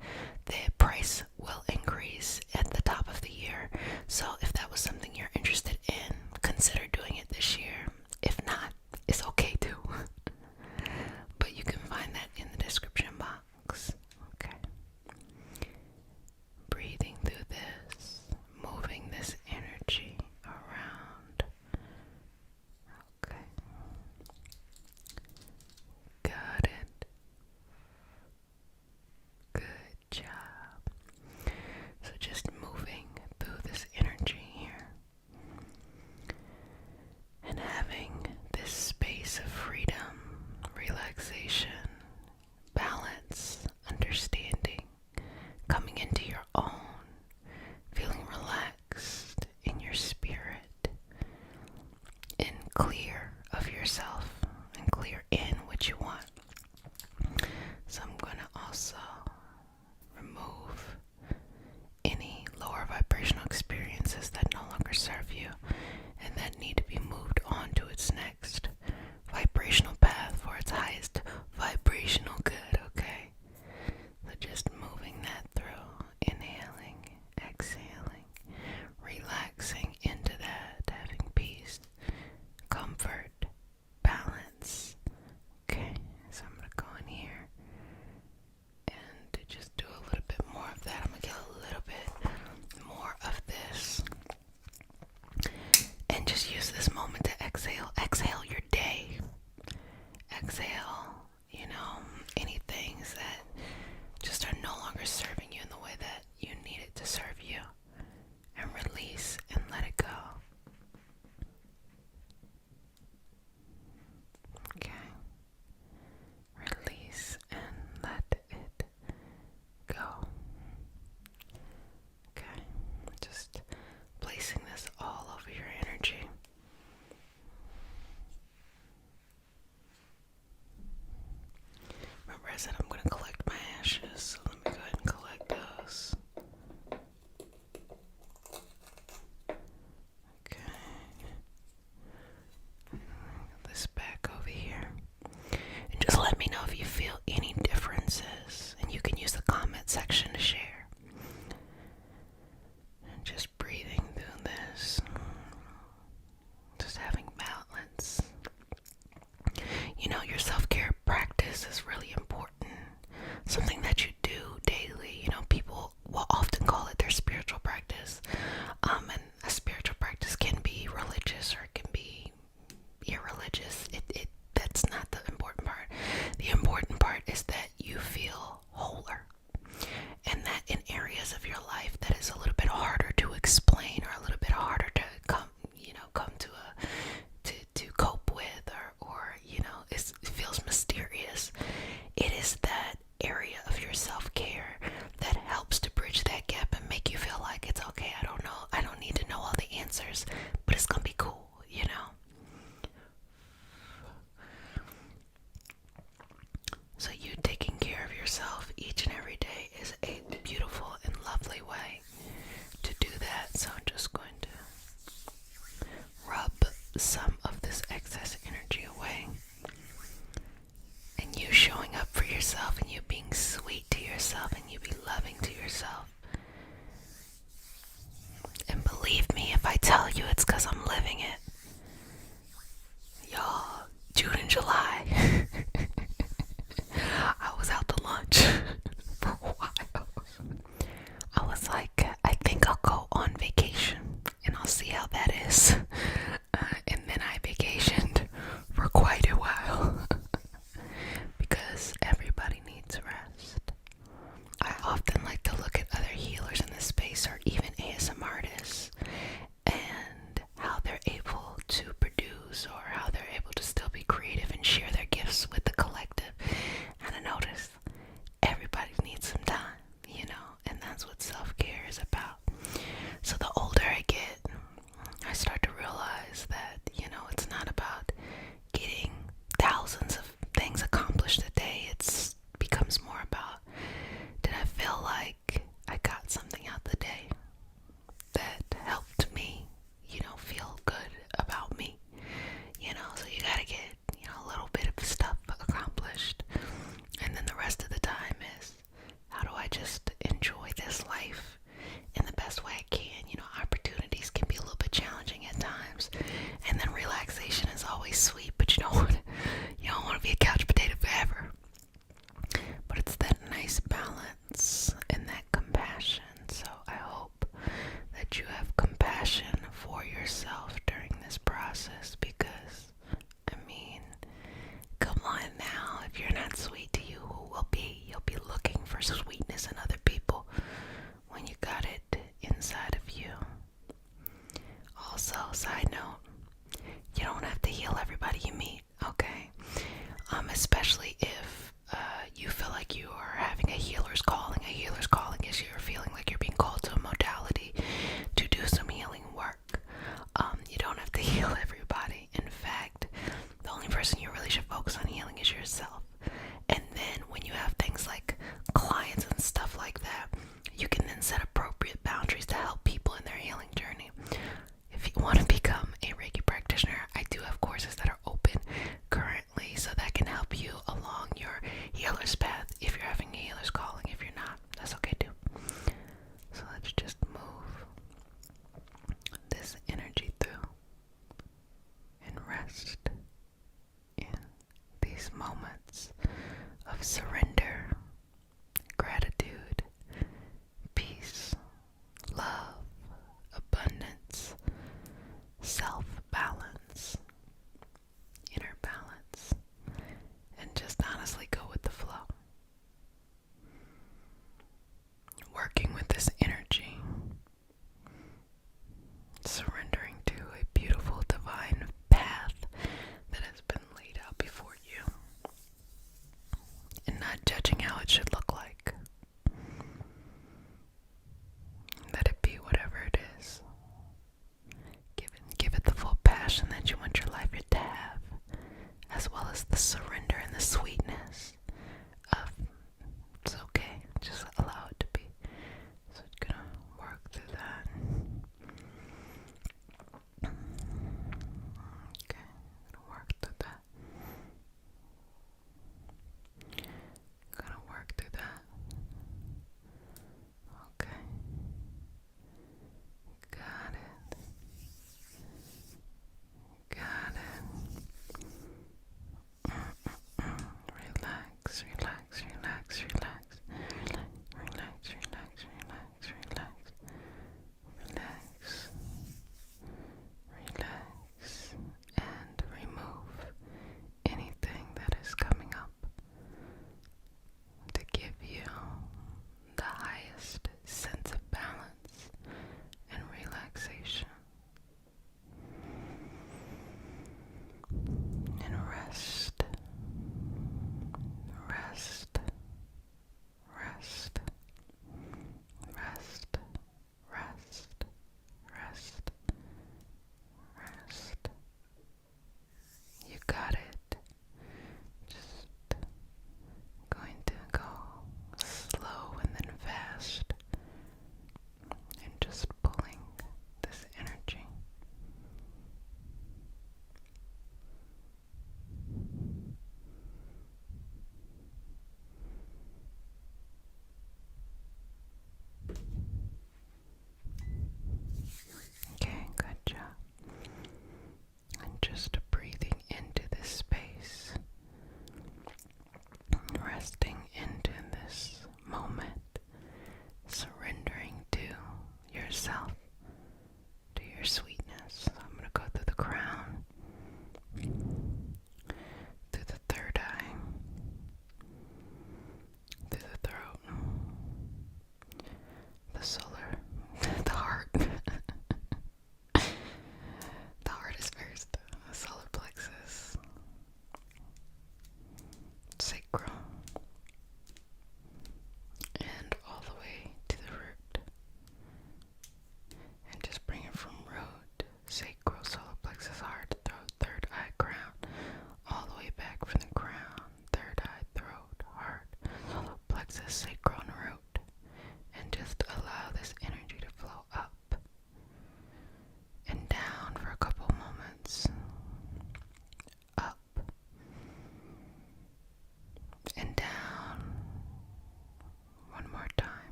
S1: the price will increase at the top of the year. So if that was something you're interested in, consider doing it this year. If not, it's okay too. But you can find that in the description box. Okay. Breathing through this, moving this energy around. Okay. Got it. Good job. So just moving through this energy here and having this space of freedom, relaxation, balance, understanding, coming into your own, feeling relaxed in your spirit, and clear of yourself, and clear in what you want. So I'm going to also remove any lower vibrational experiences that no longer serve you and that need to be moved on to its next vibrational path for its highest vibrational good, okay? So just moving that through, inhaling, exhaling, relaxing into that, having peace, comfort, balance. Okay, so I'm going to go in here and to just do a little bit more of that. I'm going to get a little bit more of this and just use this moment to exhale. Exhale your day. Exhale, any things that just are no longer serving you in the way that you need it to serve you. And release and let it go. Okay. Release and let it go. Okay. Just placing this all over your energy. Remember I said I'm going to collect my ashes, so let me go ahead and collect those. Okay. This back over here. And just let me know if you feel any differences. And you can use the comment section to share. And just breathing through this. Just having balance. Your self-care practice is really important. Something that you do daily. People will often call it their spiritual practice. And a spiritual practice can be religious or it can be irreligious. That's not the important part. The important part is that you feel wholer. And that in areas of your life that is a little bit harder to explain or a little bit harder to come to cope with or it feels mysterious. It is that area of your self-care that helps to bridge that gap and make you feel like it's okay. I don't need to know all the answers, but it's gonna be cool, So you taking care of yourself each and every day is a beautiful and lovely way to do that. So I'm just going to rub some of this excess energy away. And you showing up for yourself and you being sweet to yourself and you be loving to yourself. And believe me if I tell you it's because I'm living it. Y'all, June and July. I was out to lunch for a while. I was like, I think I'll go on vacation and I'll see how that is. And then I especially if you feel like you are having a healer's calling. A healer's calling is you're feeling like you're being called to a modality to do some healing work. You don't have to heal everybody. In fact, the only person you really should focus on healing is yourself. And then when you have things like clients and stuff like that, you can then set appropriate boundaries to help people in their healing journey. If you want to become a Reiki practitioner, I do have courses that are open currently, so that can help you along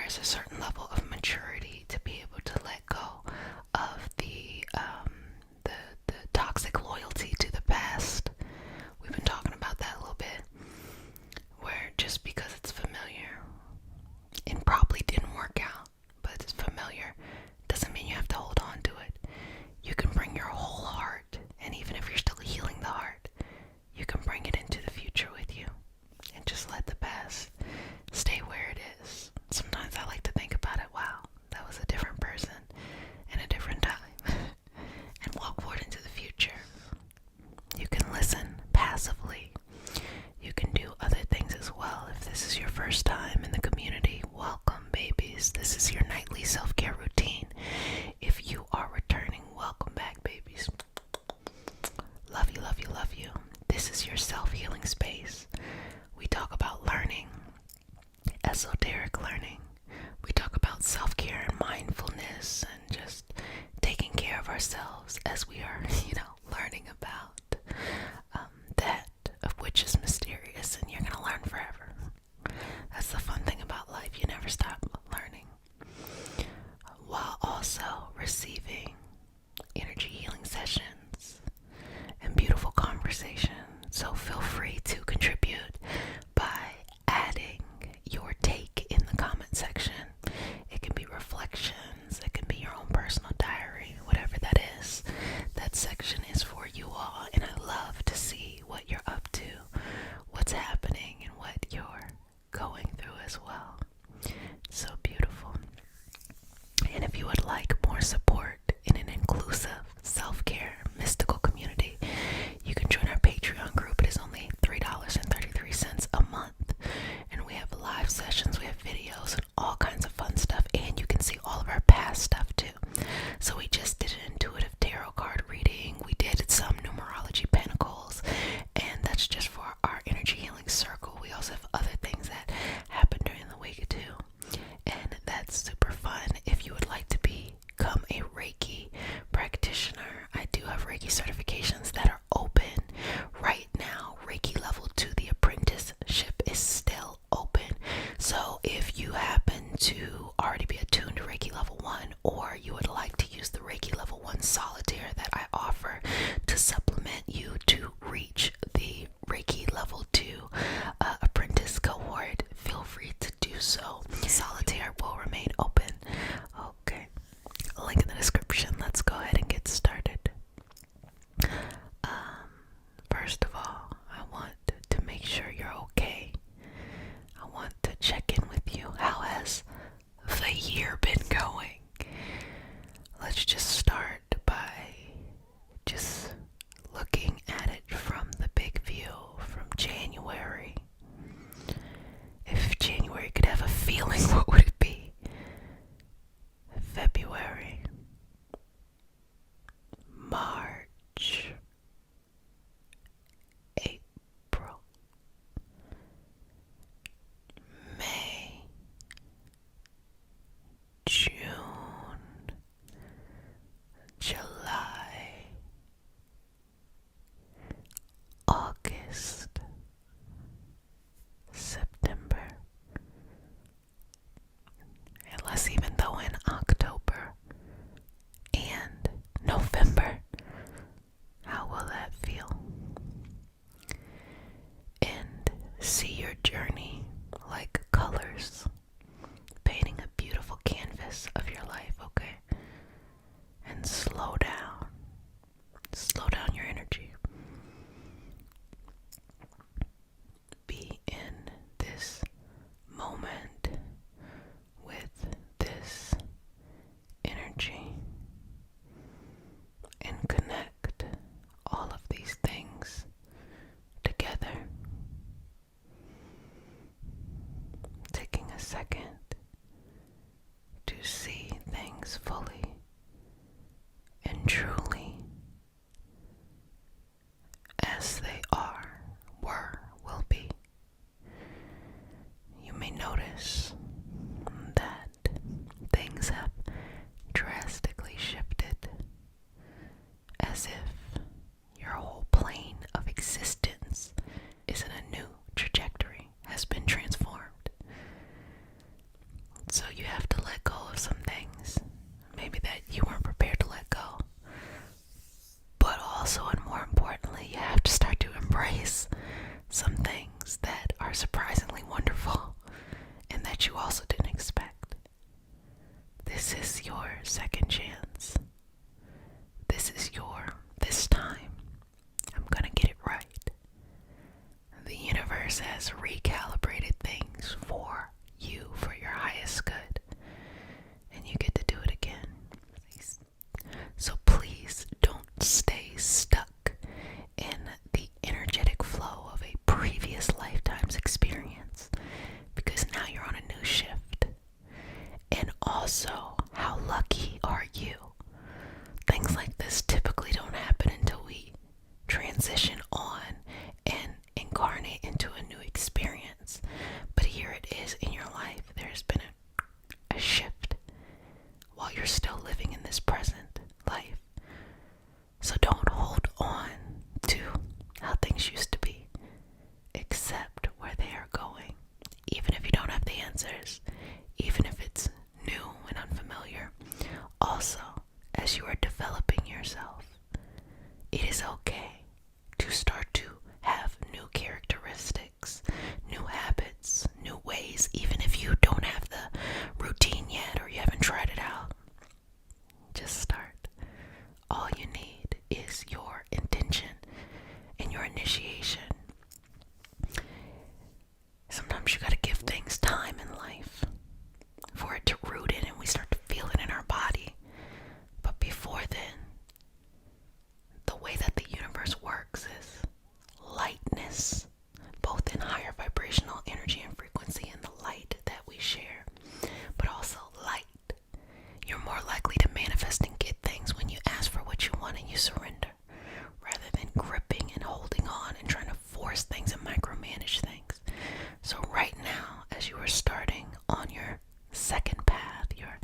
S1: requires a certain level of maturity to be able to let go of the toxic loyalty to the past. We've been talking about that a little bit, where just because it's familiar and probably didn't work out, but it's familiar, doesn't mean you have to hold on to it. You can bring your whole heart, and even if you're still healing the heart, you can bring it into the future with you and just let the past stay where it is. Sometimes I like to think about it, wow, that was a different person in a different time, and walk forward into the future. You can listen passively. You can do other things as well. If this is your first time in the community, welcome, babies. This is your nightly self-care routine. If you are returning, welcome back, babies. Love you, love you, love you. This is your self-healing space. We talk about learning, esoteric learning. We talk about self-care and mindfulness and just taking care of ourselves as we are, learning about that of which is mysterious, and you're going to learn forever. That's the fun thing about life. You never stop learning, while also receiving energy healing sessions and beautiful conversation. So feel free to contribute by adding your take in the comment section. It can be reflections, it can be your own personal diary, whatever that is. That section is for you all, and I love to see what you're up to, what's happening, and what you're going through as well. So beautiful. And if you would like more support in an inclusive self-care mystical community, you can join our Patreon group. It is only $3.33 a month, and we have live sessions, we have videos and all kinds of fun stuff, and you can see all of our past stuff too. So we just did an intuitive tarot card reading, we did some numerology pentacles, and that's just for our energy healing circle. We also have other things that happen during the week too, and that's super fun. If you would like to become a Reiki practitioner, I do have Reiki certifications that are open right now. Reiki level 2, the apprenticeship, is still open. So if you happen to already be attuned to Reiki level 1, or you would like to use the Reiki level 1 solitaire that I offer to supplement you to reach the Reiki level 2 apprentice cohort, feel free to do so. Solitaire will remain open. Okay, link in the description. Let's go ahead and get started. First of all, I want to make sure you're okay. I want to check in with you. How has the year been going? Let's just start by just looking at it from the big view, from January. If January could have a feeling, what would it be? February, March, April, May, June, July, August, September, Also, how lucky are you? Things like this typically don't happen until we transition on and incarnate into a new experience. But here it is in your life. There's been a shift while you're still living in this present life. So don't hold on to how things used to be. Accept where they are going. Even if you don't have the answers. Even if it's new and unfamiliar. Also, as you are developing yourself, it is okay to start to have new characteristics, new habits, new ways, even if you don't have the routine yet or you haven't tried it out. Just start. All you need is your intention and your initiation. Sometimes you gotta give things time in life for it to root in and we start to feel it in our body. But before then, the way that the universe works is lightness, both in higher vibrational energy and frequency and the light that we share, but also light. You're more likely to manifest and get things when you ask for what you want and you surrender, rather than gripping and holding on and trying to force things and micromanage things. So right now, as you are starting on your second path, your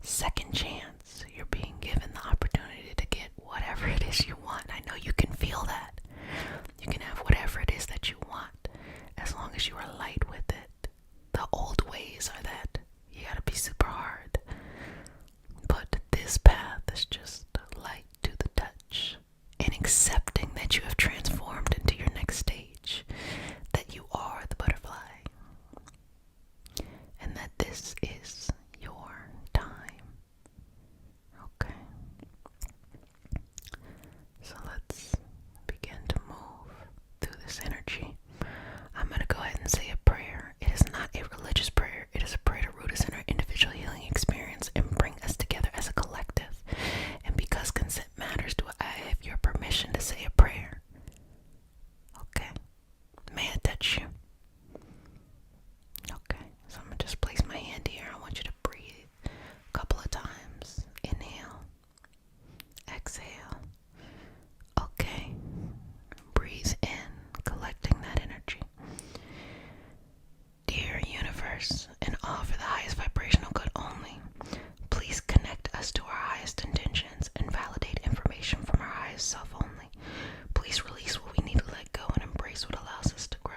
S1: second chance, you're being given the opportunity to get whatever it is you want. I know you can feel that. You can have whatever it is that you want, as long as you are light with it. The old ways are that you gotta be super hard. But this path is just light to the touch. And accepting that you have transformed into your next stage. That you are the butterfly. And that this is your time. Okay. So let's begin to move through this energy. I'm going to go ahead and say a prayer. It is not a religious prayer. It is a prayer to root us in our individual healing experience and bring us together as a collective. And because consent matters, do I have your permission to say a prayer? Okay. May I touch you? Okay. So I'm going to just place my hand here. I want you to breathe a couple of times. Inhale. Exhale. Okay. Breathe in, collecting that energy. Dear universe, and all for the highest vibrational good only, please connect us to our highest intentions and validate information from our highest self only. Please release what we need to let go and embrace what allows us to grow.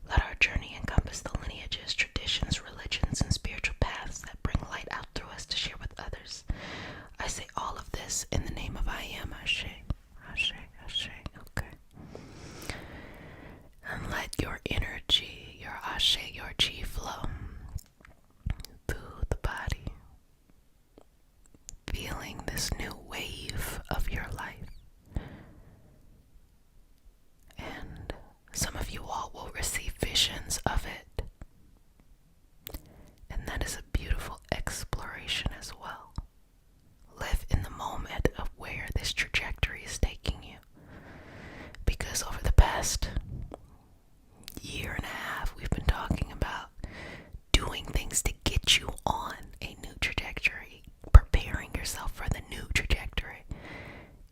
S1: Let our journey encompass the lineages, traditions, religions, and spiritual paths that bring light out through us to share with others. I say all of this in the name of I am Ashe. Ashe, Ashe, okay. And let your energy, your Ashe, your Chi flow through the body. Feeling this new wave of your life. And some of you all will receive visions of it. And that is a beautiful exploration as well. Live in the moment of where this trajectory is taking you. Because over the past year and a half, we've been talking about doing things to get you on a new trajectory, preparing yourself for the new trajectory.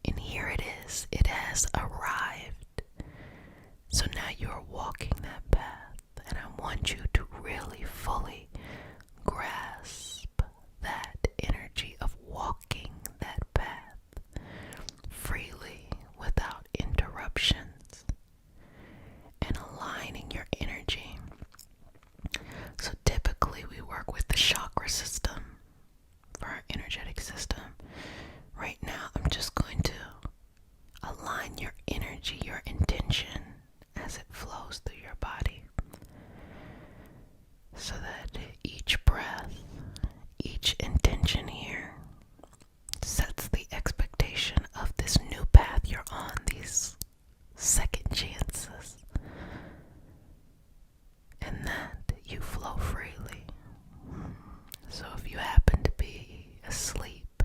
S1: And here it is. It has arrived. So now you're walking that path, and I want you to really fully grasp that energy of walking that path freely without interruptions and aligning your energy. So typically we work with the chakra system for our energetic system. Right now I'm just going to align your energy, your intention as it flows through your body, so that each breath, each intention here sets the expectation of this new path you're on, these second chances, and that you flow freely. So if you happen to be asleep,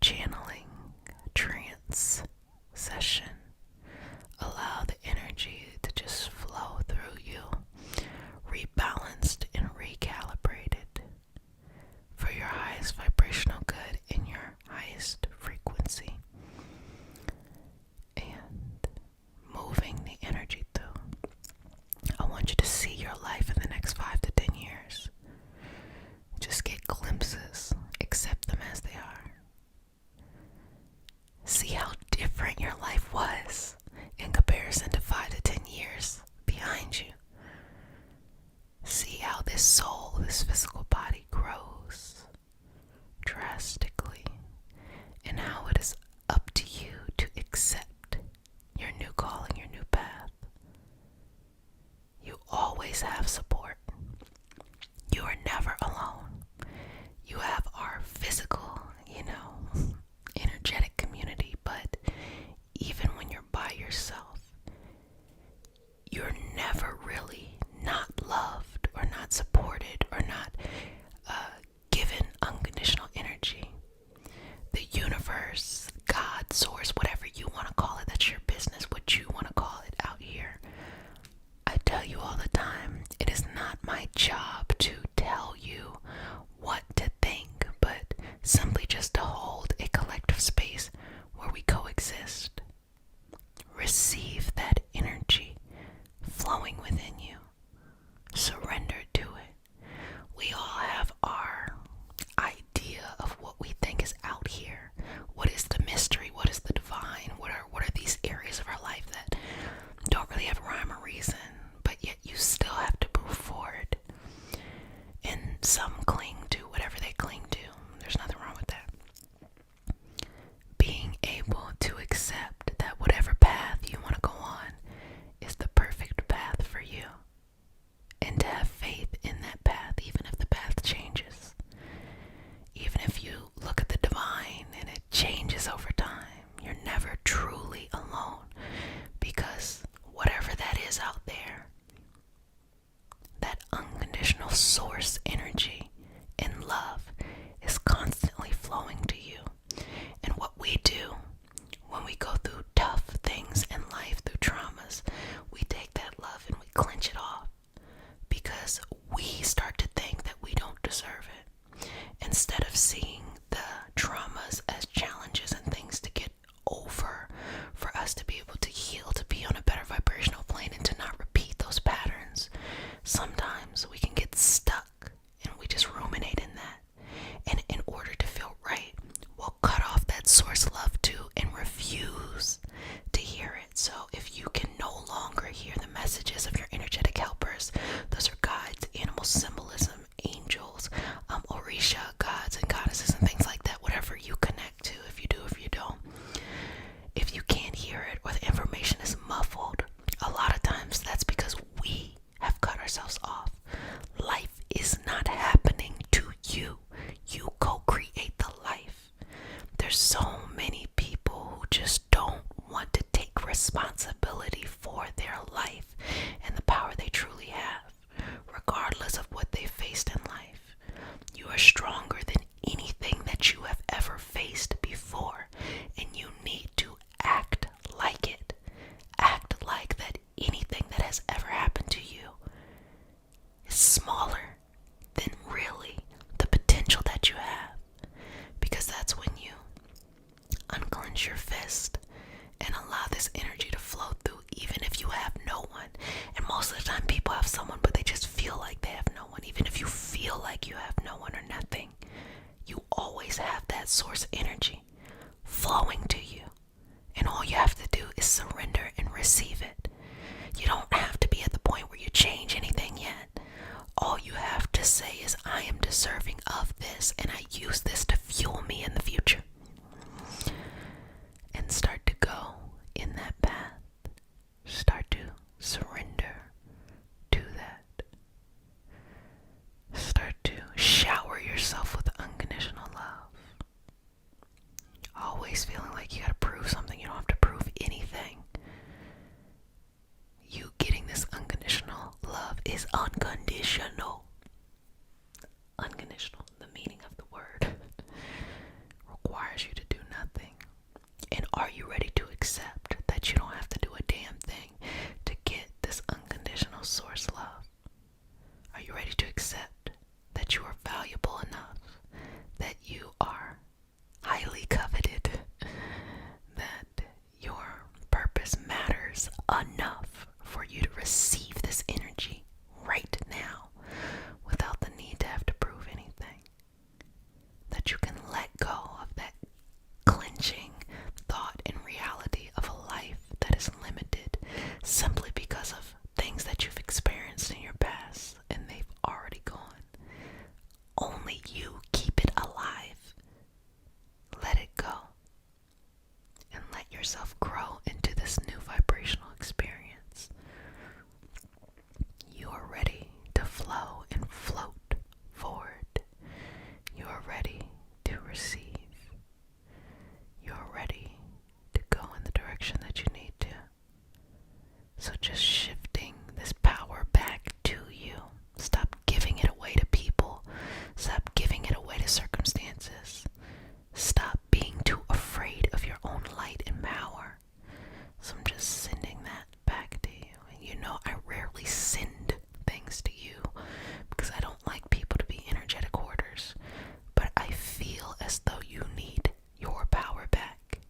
S1: channeling, trance session, allow the energy to just flow through you, rebalanced and recalibrated for your instead of seeing the traumas as challenges and things to get over, for us to be able to heal, to be on a better vibrational plane, and to not repeat those patterns. Sometimes we can get stuck and we just ruminate in that. And in order to feel right, we'll cut off that source love too and refuse to hear it. So if you can no longer hear the messages of your energetic helpers, those are guides, animal symbolism, angels, Orisha, gods and goddesses and things like that, whatever you connect to, if you do, if you don't. If you can't hear it or the information is muffled, a lot of times that's because we have cut ourselves off. Life is not happening to you. You co-create the life. There's so many people who just don't want to take responsibility for their life and the power they truly have, regardless of what they faced in life. You are stronger than anything that you have ever faced before, and you need to act like it. Act like that anything that has ever happened to you is smaller than really the potential that you have, because that's when you unclench your fist and allow this energy to flow through, even if you have no one. And most of the time people have someone, but they just feel like they have no one. Even if you feel like you have no one or nothing, you always have that source energy flowing to you, and all you have to do is surrender and receive it. You don't have to be at the point where you change anything yet. All you have to say is, I am deserving of this, and I use this to fuel me in the future. And start to go in that path. Start to surrender to that. Start to shower yourself with unconditional love. Always feeling like you gotta prove something. You don't have to prove anything. You getting this unconditional love is unconditional. Unconditional, the meaning of the word, requires you to do nothing. And are you ready to accept that you don't have to do a damn thing to get this unconditional source love? Are you ready to accept that you are valuable enough, that you are highly coveted, that your purpose matters enough for you to receive this energy right now without the need to have to prove anything? That you can let go of that clenching thought and reality of a life that is limited simply because of things that you've experienced in your past and they've already gone. Only you keep it alive. Let it go and let yourself grow into this new vibrational experience. You are ready to flow and float forward. You are ready to receive. You are ready to go in the direction that you need to. So just shifting this power back to you. Stop giving it away to people. Stop giving it away to circumstances. Stop being too afraid of your own light and power. So I'm just sending that back to you. And you know, I rarely send things to you because I don't like people to be energetic hoarders. But I feel as though you need your power back.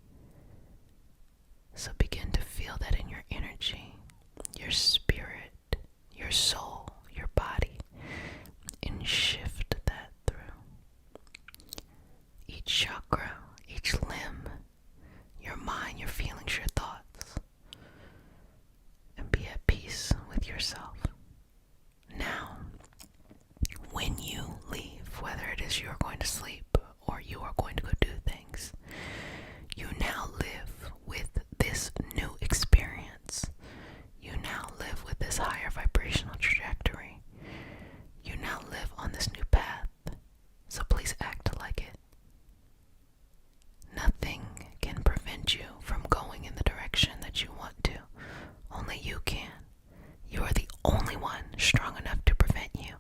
S1: So begin to feel that in your energy, your spirit, your soul, your body, and shift that through each chakra, each limb, your mind, your feelings, your thoughts, and be at peace with yourself. Now, when you leave, whether it is you're going to sleep or you are going to go do things, you now live with this new experience. You now live with this higher vibrational trajectory. You now live on this new path. So please act like it. Nothing can prevent you from going in the direction that you want to. Only you can. You are the only one strong enough to prevent you.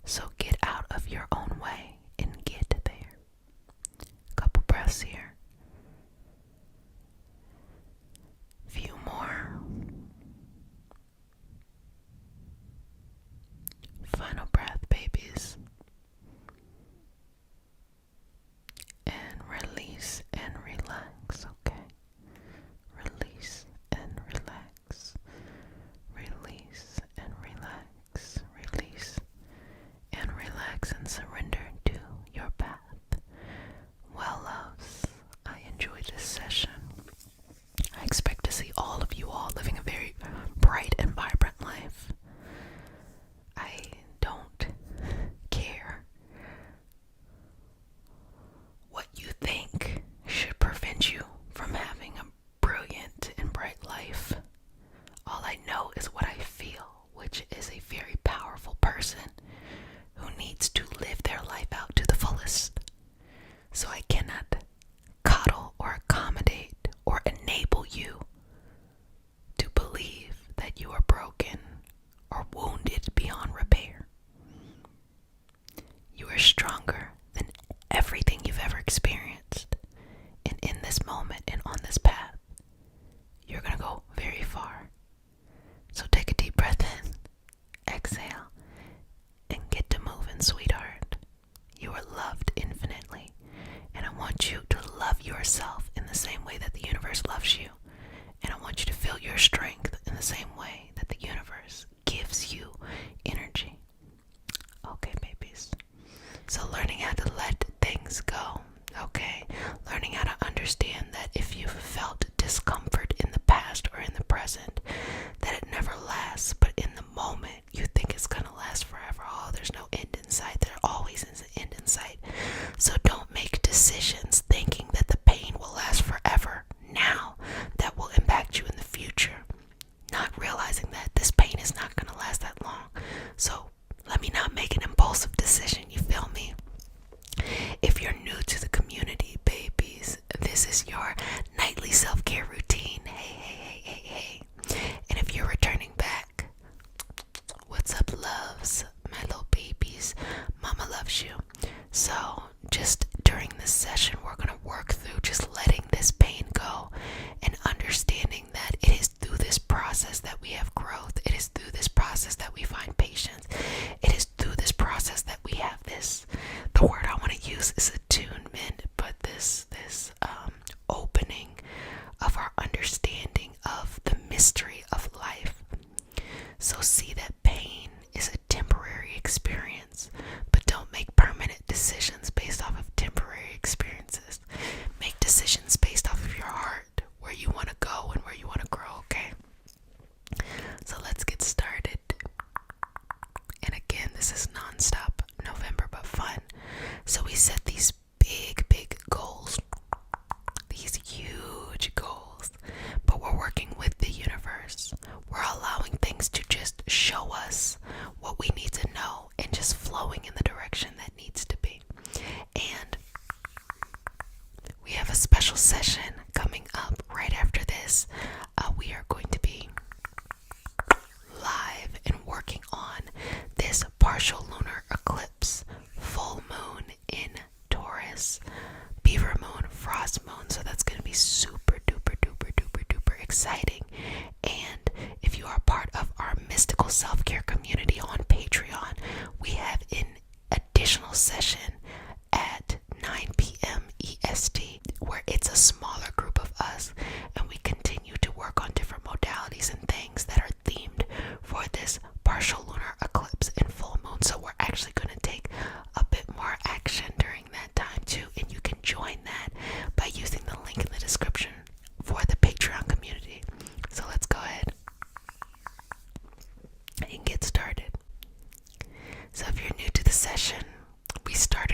S1: So get out of your own way and get there. Couple breaths here. session. I expect to see all of you all living a very bright and vibrant life. I don't care what you think should prevent you from having a brilliant and bright life. All I know is what I feel, which is a very powerful person who needs to live their life out to the fullest. So I cannot coddle or accommodate or enable you to believe that you are broken or wounded beyond repair. You are stronger than everything you've ever experienced. And in this moment and on this path, you're going to go very far. So take a deep breath in, exhale, and get to moving, sweetheart. You are loved infinitely. And I want you to love yourself in the same way that the universe loves you. And I want you to feel your strength in the same way that the universe gives you energy. Okay, babies. So learning how to let things go, okay? Learning how to understand that if you've felt discomfort in the past or in the present, that it never lasts, but in the moment you think it's gonna last forever. Oh, there's no end in sight. There always is an end in sight. So don't make decisions thinking that the pain will last forever now. That will impact you in the future. Not realizing that this pain is not gonna last that long. So let me not make an impulsive decision, you feel me? If you're new to the community, babies, this is your nightly self-care routine. Hey. And if you're returning back, what's up, loves? My little babies. Mama loves you. So just during this session, we're going to work through just letting this pain go and understanding that it is through this process that we have growth. It is through this process that we find patience. It is through this process that we have this, the word I want to use is attunement, but this opening of our understanding of the mystery of life. So see that pain is a temporary experience, but don't make permanent decisions based off of temporary experiences. Make decisions based off of your heart, where you want to go and where you want to grow, okay? So let's get started. And again, this is non-stop November, but fun. So we set these big goals, these huge goals, but we're working with the universe. We're allowing things to just show us what we need to know and just flowing in the direction that needs to be. And we have a special session coming up right after this. We are going to be live and working on this partial lunar eclipse, full moon in Taurus, beaver moon, frost moon. So that's going to be super duper exciting. And if you are part of our mystical self-care community on Patreon, we have an additional session at 9 p.m. EST where it's a smaller group of us and we continue to work on different modalities and things that are themed for this partial lunar eclipse and full moon. So we're actually going to take a bit more action during that time too, and you can join that by using the link in the description for the Patreon community. So let's go ahead and get started. So if you're new to the session, we start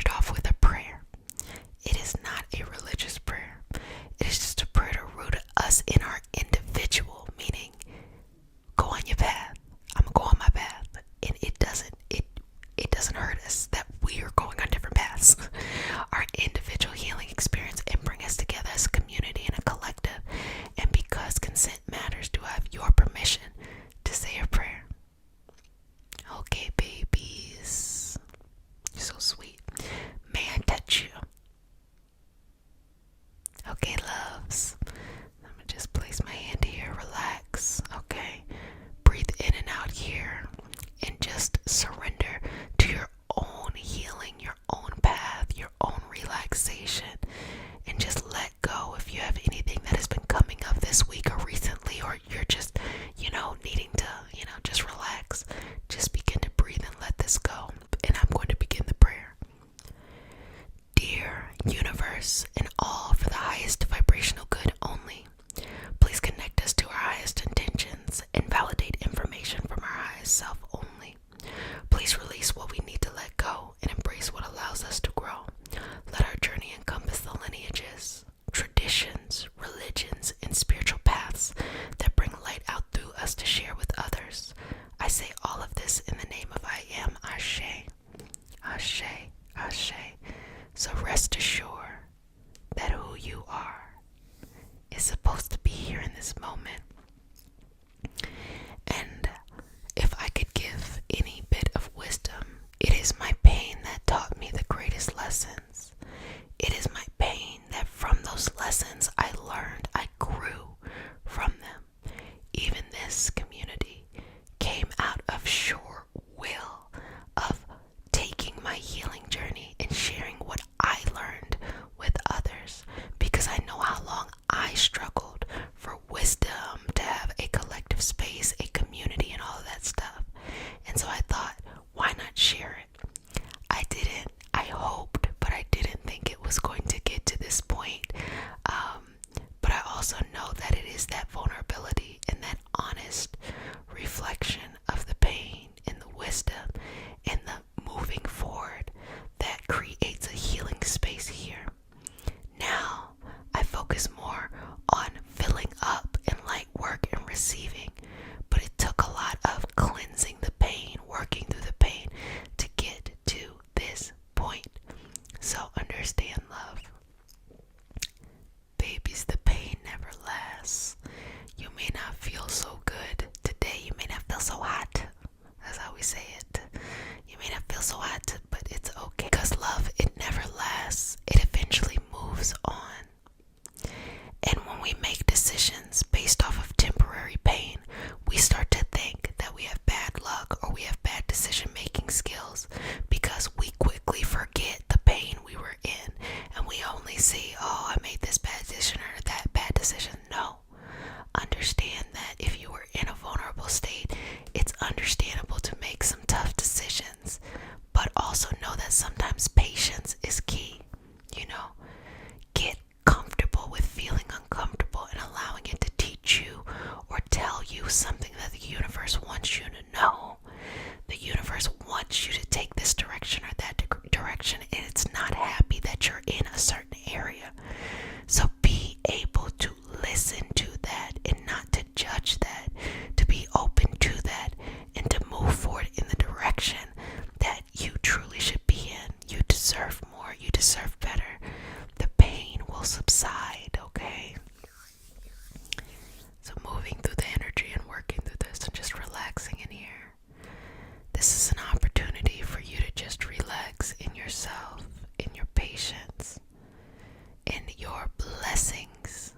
S1: Ashe. So rest assured that who you are is supposed to be here in this moment. And if I could give any bit of wisdom, it is my pain that taught me the greatest lessons. It is my pain that from those lessons I learned, I grew from them. Even this community came out of sure will of taking my healing journey and sharing what I learned with others, because I know how long I struggled for wisdom, to have a collective space, a community, and all of that stuff. And so I thought, why not share it? I didn't. I hoped, but I didn't think it was going to get to this point. But I also know that it is that vulnerability and that honest reflection of the pain and the wisdom and the moving forward that creates a healing space here. Now I focus more on filling up and light work and receiving, but it took a lot of cleansing the pain, working through the pain to get to this point. So understand, love. Babies, the pain never lasts. You may not feel so good today. You may not feel so hot. That's how we say it. You may not feel so hot, but it's okay. Because love, it never lasts. It eventually moves on. And when we make decisions based off of temporary pain, we start to think that we have bad luck or we have bad decision-making skills, because we quickly forget the pain we were in and we only see, oh, I made this bad decision or that bad decision. No. Understand that if you were in a vulnerable state, it's understandable to make some tough decisions, but also know that sometimes patience is key. Get comfortable with feeling uncomfortable and allowing it to teach you or tell you something that the universe wants you to know. The universe wants you to take this direction or that direction, and it's not happy that you're in a certain area. So be able to listen to that and not to judge that, to be open to that and to move forward in the direction that you truly should be in. You deserve more. You deserve better. The pain will subside, okay? So moving through the energy and working through this and just relaxing in here. This is an opportunity for you to just relax in yourself, in your patience, in your blessings,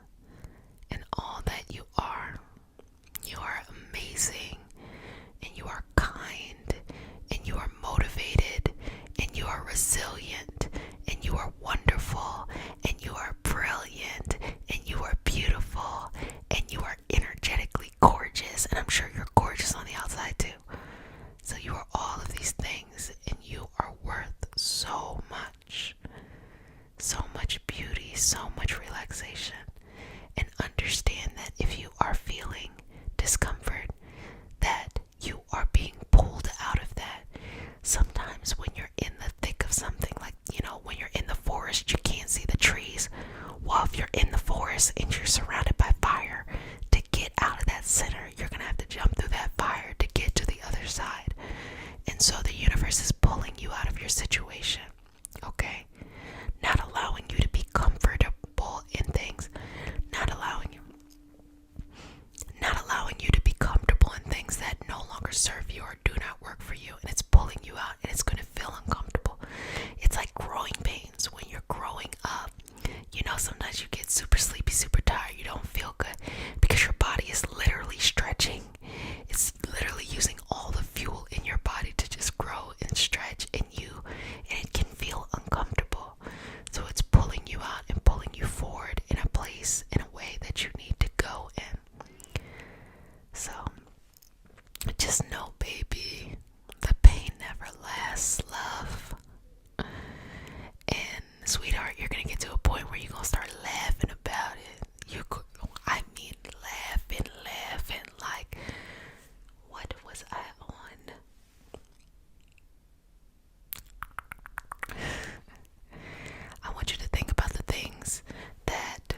S1: in all that you are. You are amazing, and you are kind, and you are motivated, and you are resilient, and you are wonderful, and you are brilliant, and you are beautiful, and you are energetically gorgeous, and I'm sure you're gorgeous on the outside too. So you are all of these things, and you are worth so much beauty, so much relaxation. And understand that if you are feeling discomfort, that you are being pulled out of that. Sometimes when you're in the thick of something, like, when you're in the forest, you can't see the trees. Well, if you're in the forest and you're surrounded by fire, to get out of that center, you're going to have to jump through that fire to get to the other side. And so the universe is pulling you out of your situation, okay? Not allowing you to be comfortable in things, not allowing you to be comfortable in things that no longer serve you or do not work for you, and it's pulling you out, and it's going to feel uncomfortable. It's like growing pains when you're growing up. Sometimes you get super sleepy, super tired, you don't feel good because your body is literally stretching. It's literally using all the fuel in your body to just grow and stretch and it can feel uncomfortable. So it's pulling you out and pulling you forward in a place, in a way that you need to go in. So just know, baby, the pain never lasts, love. And sweetheart, you're gonna get to a point where you're gonna start laughing about it. Laughing like, what was I on? I want you to think about the things that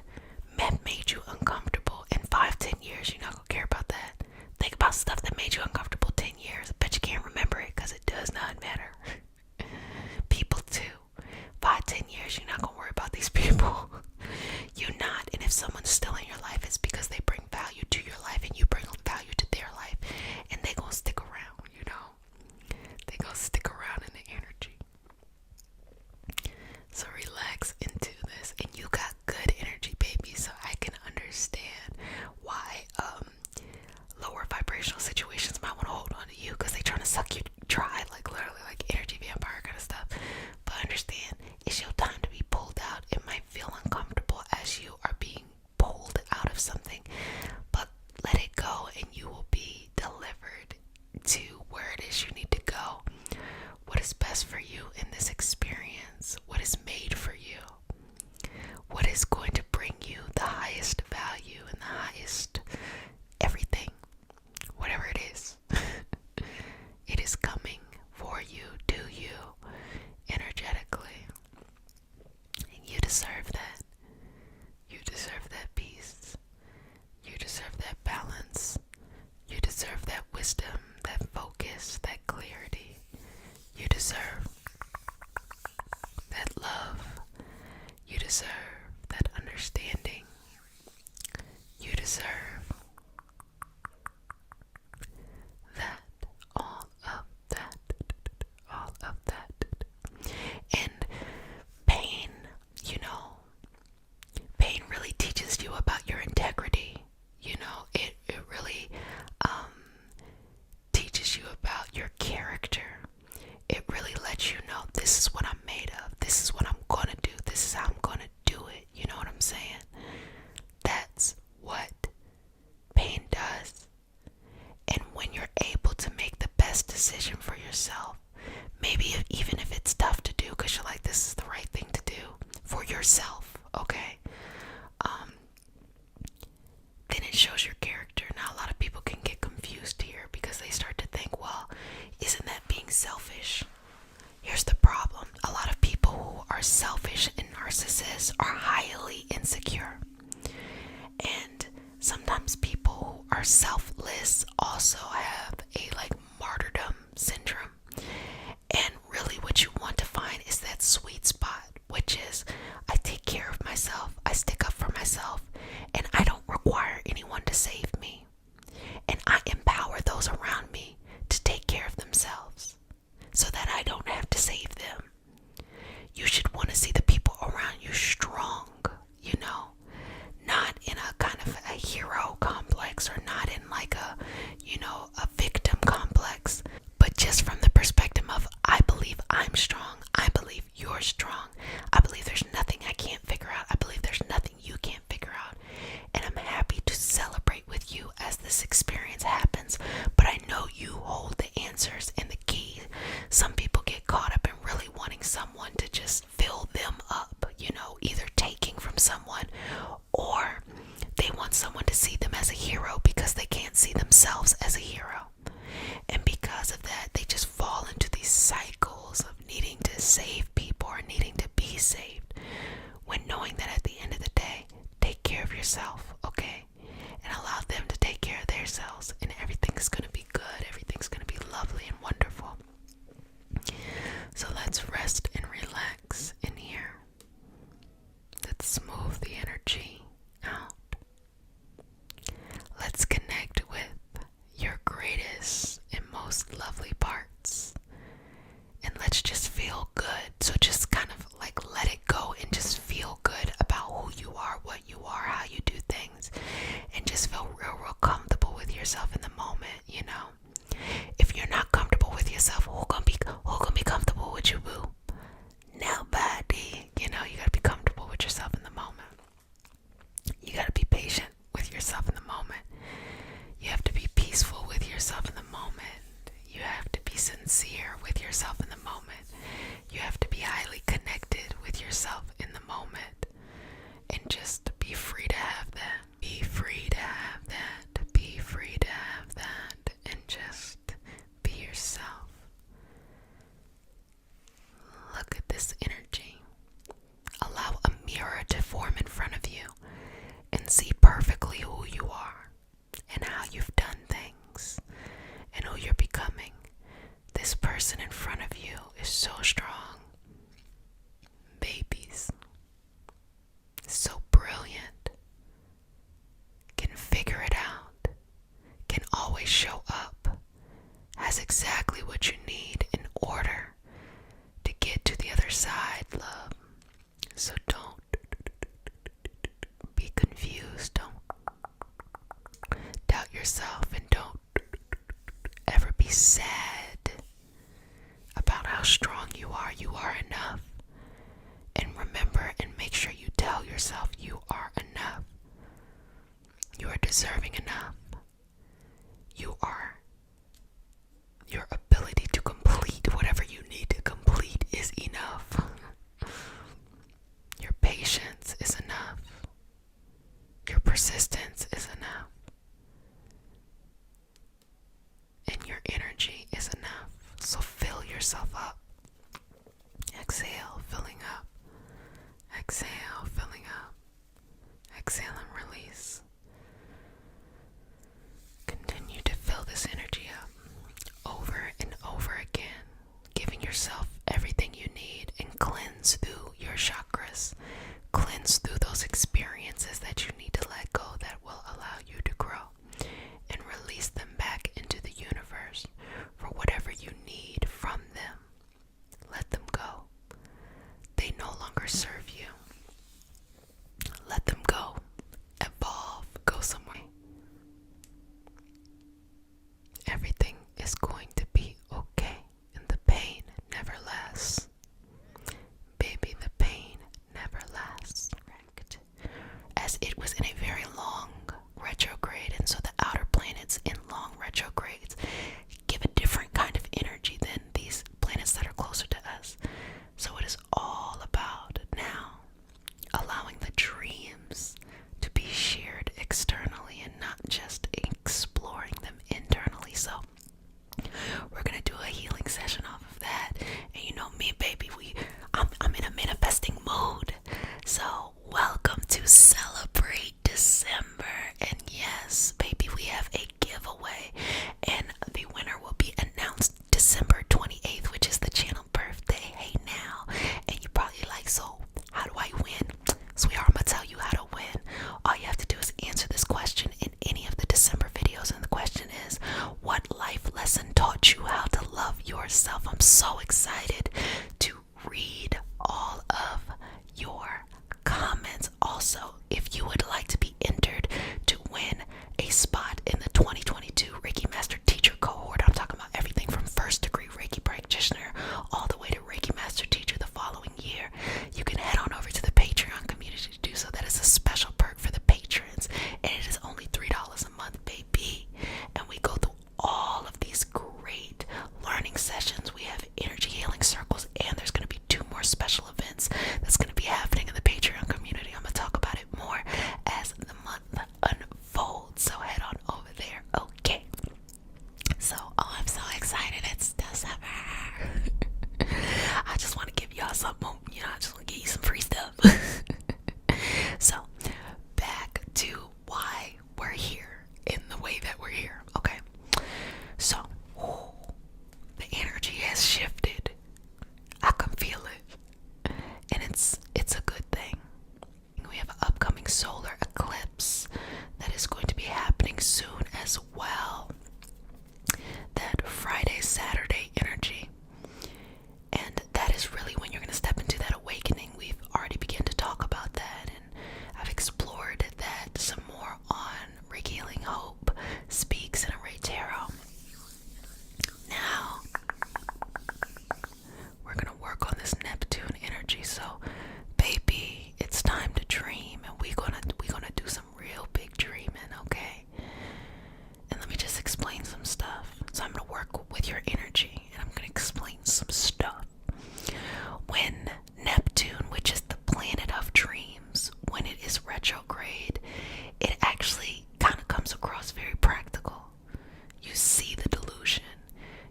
S1: made you uncomfortable. In 5-10 years, you're not gonna care about that. Think about stuff that made you uncomfortable 10 years. I bet you can't remember it because it does not matter. People too. are selfish and narcissists are highly insecure. And sometimes people who are selfless also have a martyrdom syndrome. And really what you want to find is that sweet spot, which is I take care of myself, I stick up for myself, and I don't require anyone to save me. And I empower those around me to take care of themselves so that I don't have to save them. You should want to see the people around you strong, not in a kind of a hero complex or not in a victim complex, but just from the perspective of I believe I'm strong, I believe you're strong, I believe there's nothing I can't figure out, I believe there's nothing you can't figure out, and I'm happy to celebrate with you as this experience happens, but I know you hold the answers and the key. Some people get caught up in really wanting someone to just fill them up, either taking from someone or they want someone to see them as a hero because they can't see themselves as a hero. And because of that, they just fall into these cycles of needing to save people or needing to be saved, when knowing that at the end of the day, take care of yourself, okay? And allow them to take care of themselves, and everything's going to be good. Everything's going to be lovely and wonderful. So let's rest and relax in here. Let's smooth the energy out. Let's connect with your greatest and most lovely parts. And let's just feel good. So just kind of let it go and just feel good about who you are, what you are, how you do things. And just feel real comfortable with yourself in the moment, If you're not comfortable with yourself, who gonna be comfortable with you, boo? Nobody. You gotta be comfortable with yourself in the moment. You gotta be patient with yourself in the moment. You have to be peaceful with yourself in the moment. You have to be sincere with yourself in the moment. You have to be highly connected with yourself in the moment. And just be free to have that. Be free to have that. Be free to have that. And just be yourself. Look at this energy. Allow a mirror to form in front of you and see perfectly who you are and how you've done things and who you're becoming. This person in front of you is so strong. Babies. So brilliant. Can figure it out. Can always show up. Has exactly what you need in order to get to the other side, love. So don't be confused. Don't doubt yourself, and don't ever be sad about how strong you are. You are enough. And remember and make sure you tell yourself you are enough. You are deserving enough. You are. Your ability to complete whatever you need to complete is enough. Your patience is enough. Your persistence is enough. And your energy is enough. So fill yourself up. Exhale, filling up. Exhale, filling up. Exhale and release. Continue to fill this energy up over and over again, giving yourself everything you need, and cleanse through your chakras. Cleanse through those experiences that you need to let go that will allow you to grow, and release them back into the universe for whatever you need from them. Let them go. They no longer serve you. Let them go. Evolve. Go somewhere. Everything is going to be okay, and the pain never lasts. Baby, the pain never lasts. Correct. As it was in a very long retrograde, and so the outer planets in long retrogrades give a different kind of energy than these planets that are closer to us. So it is all about now so how do I win? Sweetheart, I'm gonna tell you how to win. All you have to do is answer this question in any of the December videos, and the question is, what life lesson taught you how to love yourself? I'm so excited to read all of your comments. Also, if you would like to be entered to win a spot in the 2022 Reiki Master Teacher cohort, I'm talking about everything from first degree Reiki practitioner all the way to Reiki Master Teacher the following year, you can head on over to the Patreon community to do so. That is a special perk for the patrons, and it is only $3 a month, baby. And we go through all of these great learning sessions. We have energy healing circles, and there's going to be 2 more special events that's going to be happening in the Patreon community. I'm going to talk about it more as the month unfolds, so head on over there. Okay, so I'm so excited. It's December. I just want to give y'all something, I just want to give you some free stuff. So back to why we're here in the way that we're here. Okay, so the energy has shifted. I can feel it, and it's a good thing. We have an upcoming solar eclipse that is going to be happening soon as well. That Friday, Saturday energy. And that is really when you're going to step into that awakening. We've already begun to talk about that, and I've explored that some more on Reiki Healing Hope Speaks and Array Tarot. Now, we're going to work on this Neptune energy. So, baby, it's time to dream, and we're gonna do some real big dreaming, okay? And let me just explain some stuff. So I'm going to work with your energy, and I'm going to explain some stuff. When Neptune, which is the planet of dreams, when it is retrograde, it actually kind of comes across very practical. You see the delusion.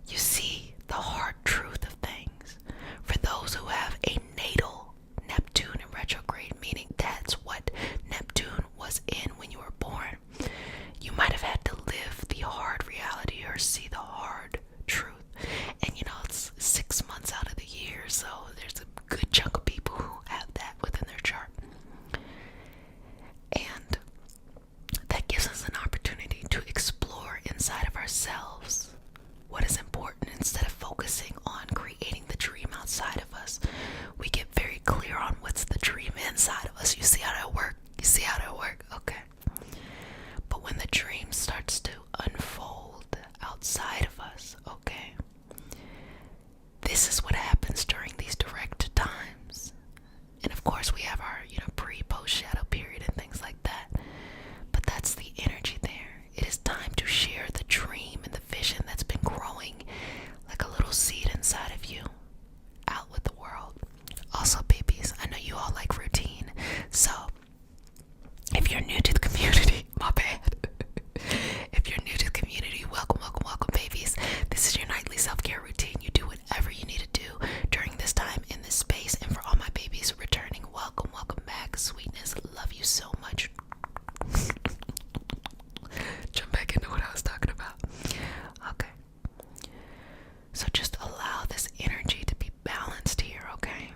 S1: You see the hard truth of things. For those who have a natal Neptune in retrograde, meaning that's what Neptune was in when you were born, you might have had to live the hard reality or see the hard truth. And it's 6 months out of the year, so there's a good chunk of people who have that within their chart. And that gives us an opportunity to explore inside of ourselves what is important. Instead of focusing on creating the dream outside of us, we get very clear on what's the dream inside of us. You see how that work? Okay. But when the dream starts to unfold outside of us, okay, this is what happens during these direct times. And of course we have our, pre-post shadow period and things like that. But that's the energy there. It is time to share the dream and the vision that's been growing like a little seed inside of you out with the world. Also, babies, I know you all like routine. So if you're new to the community, my bad. If you're new to the community, welcome, babies. This is your nightly self-care routine. You do whatever you need to do during this time in this space. And for all my babies returning, welcome back. Sweetness, love you so much. Jump back into what I was talking about. Okay. So just allow this energy to be balanced here, okay?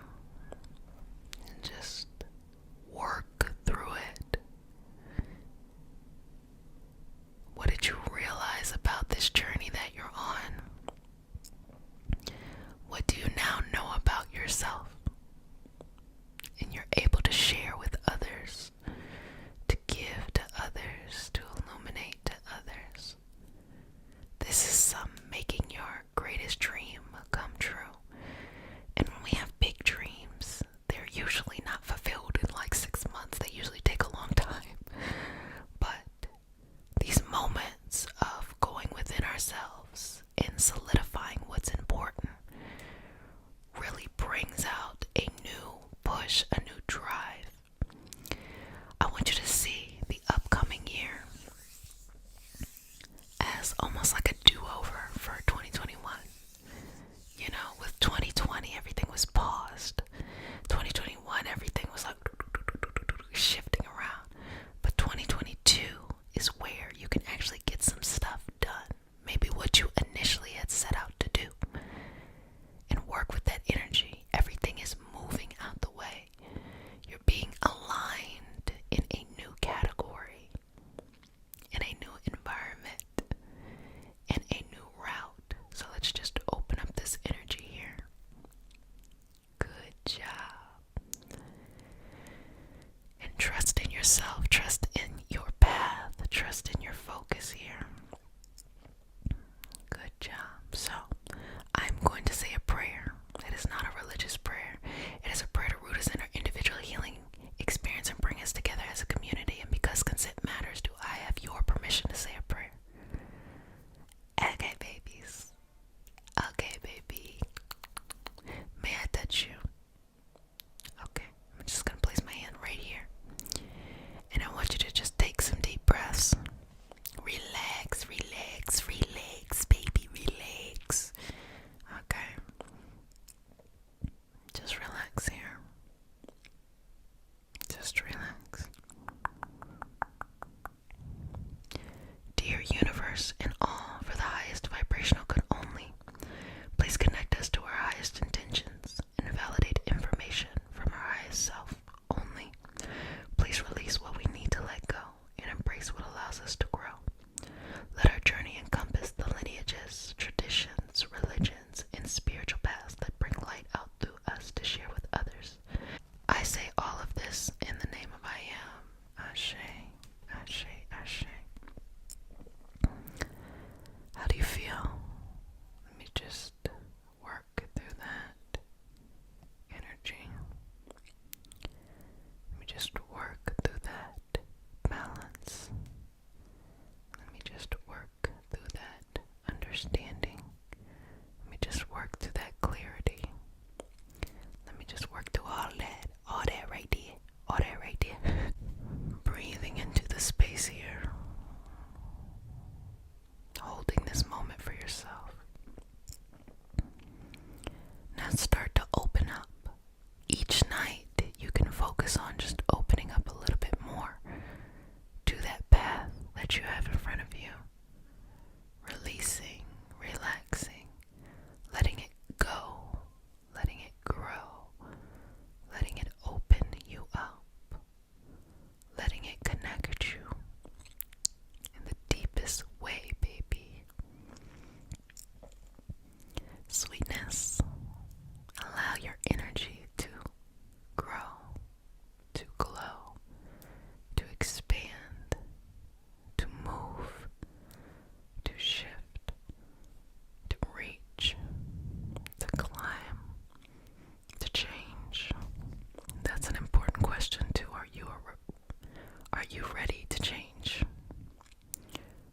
S1: you ready to change?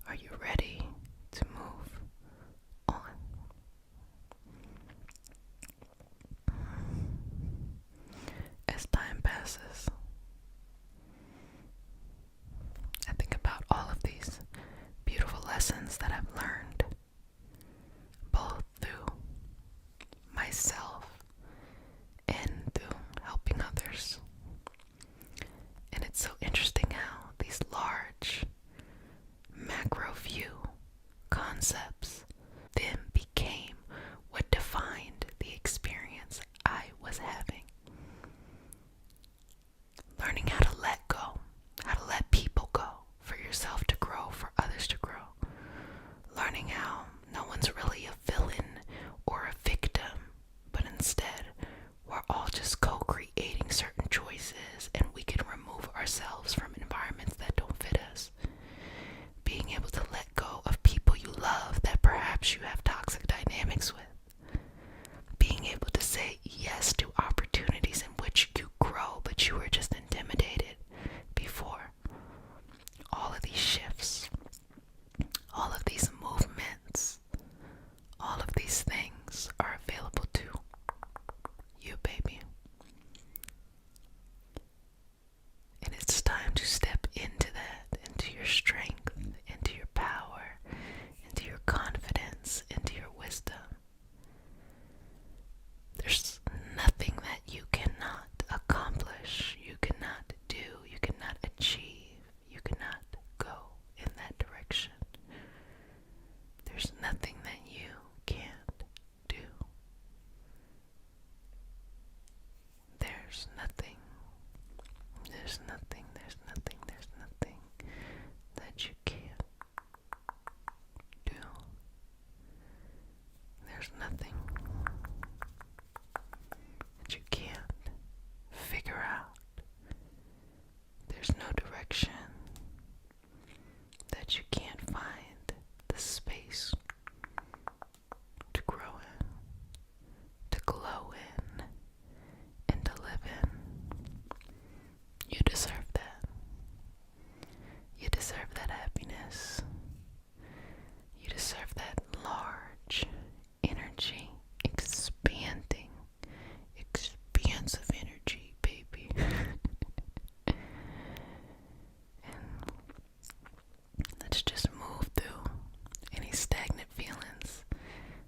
S1: Are you ready to move on? As time passes, I think about all of these beautiful lessons that I've learned, both through myself and through helping others. And it's so interesting how these large macro view concepts then became what defined the experience I was having. Learning how to let go, how to let people go, for yourself to grow, for others to grow. Learning how no one's really a villain or a victim, but instead we're all just co-creating certain choices, and we can remove ourselves from environments that don't fit us. Being able to let go of people you love that perhaps you have toxic dynamics with. Being able to say yes to opportunities in which you grow, but you were just intimidated before. All of these shifts, all of these movements, all of these things are available to you, baby. And it's time to step into that, into your strength, into your power, into your confidence, into your wisdom. There's nothing that you cannot accomplish, you cannot do, you cannot achieve, you cannot go in that direction. There's nothing that you can't do. There's nothing that you can't do. There's nothing that you can't figure out. There's no direction that you can't find the space to grow in, to glow in, and to live in. You deserve that. You deserve that happiness. You deserve that large energy, expanding, expansive energy, baby. And let's just move through any stagnant feelings.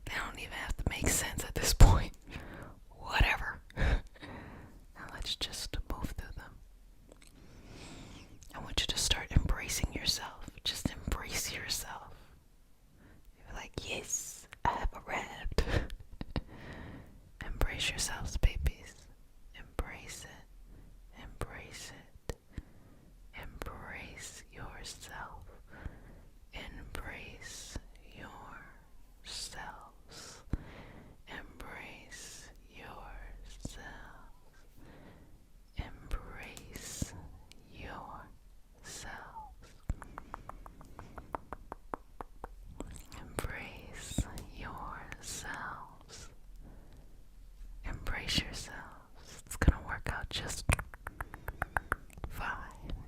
S1: They don't even have to make sense at this point. Whatever. Now let's just move through them. I want you to start embracing yourself. Just embrace yourself. You're like, yes, I have arrived. Embrace yourselves, babies. Embrace it. Embrace it. Embrace yourself. Embrace yourselves. Embrace yourselves. Embrace yourselves. Embrace yourselves. Embrace yourselves. It's gonna work out just fine.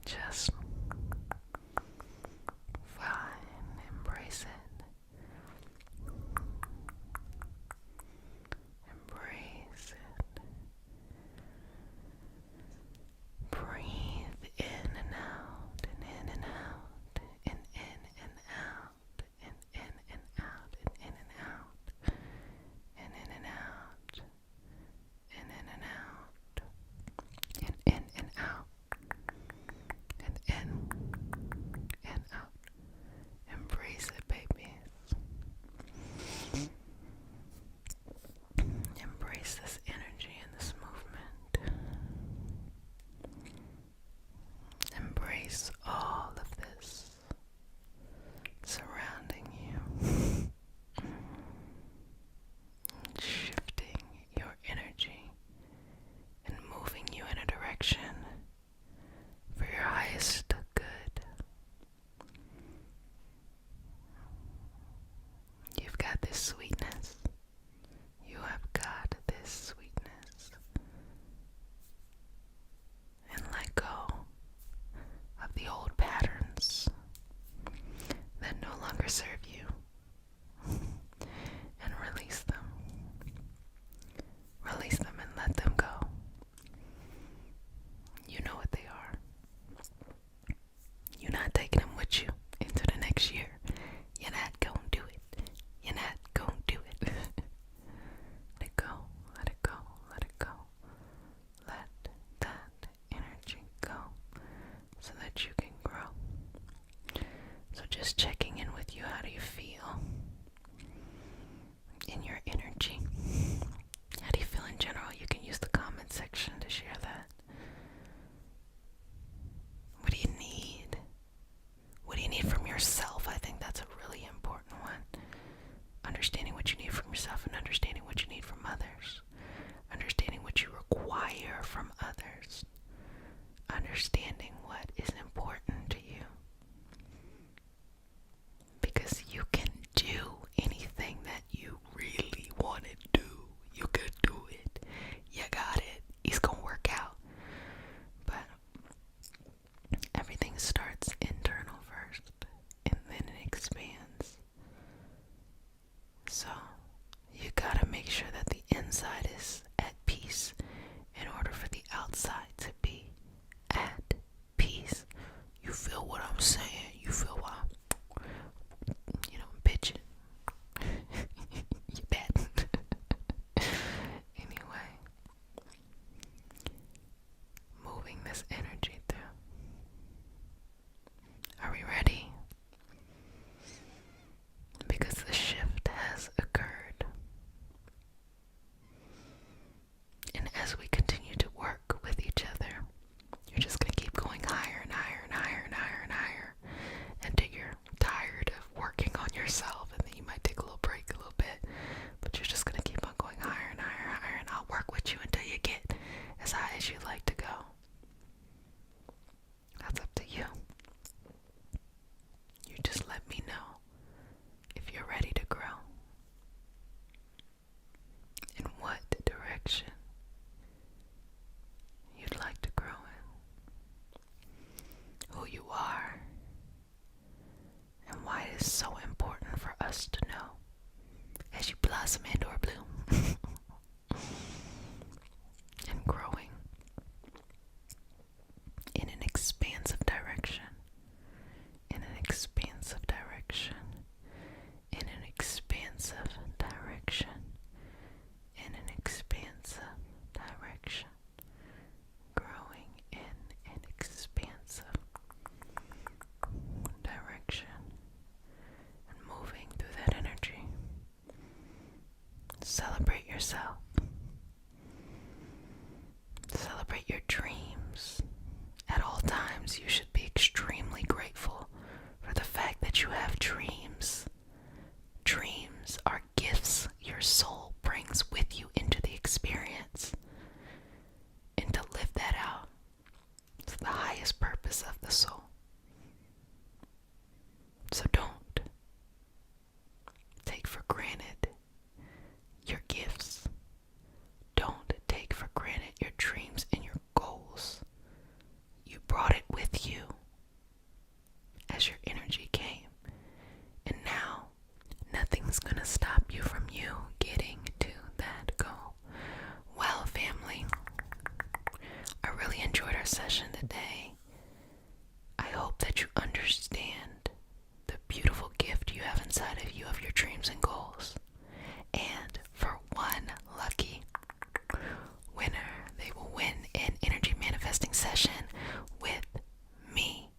S1: Just fine. Embrace it. Embrace it. Breathe in and out, and in and out, and in and out, and in and out, and in and out, and in and out, and in and out. others, understanding what is important to you. Because you can do anything that you really want to do. You can do it. You got it. It's gonna work out. But everything starts internal first, and then it expands. So you gotta make sure that the inside is at peace in order for the outside to be at peace. You feel what I'm saying? You feel what I'm pitching? You bet. Anyway, moving this energy through. Are we ready? Because the shift has occurred. And as we continue to work with each other, you're just going to keep going higher and higher and higher and higher and higher until you're tired of working on yourself, and then you might take a little break a little bit, but you're just going to keep on going higher and higher and higher, and I'll work with you until you get as high as you'd like to go. That's up to you. You just let me know if you're ready to grow. In what direction you'd like to grow in. Who you are. And why it is so important for us to know as you blossom and or bloom. And growing in an expansive direction. In an expansive direction. In an expansive direction. In an expansive direction. Growing in an expansive direction. And moving through that energy. Celebrate yourself. Celebrate your dreams. At all times, you should be extremely grateful for the fact that you have dreams. Dreams are gifts your soul brings with you into the experience. And to live that out is the highest purpose of the soul. So don't take for granted your gifts. Don't take for granted your dreams and your goals. You brought it with you as your energy came. And now, nothing's gonna stop you from you getting to that goal. Well, family, I really enjoyed our session today. I hope that you understand the beautiful gift you have inside of you of your dreams and goals. And for one lucky winner, they will win an energy manifesting session with me.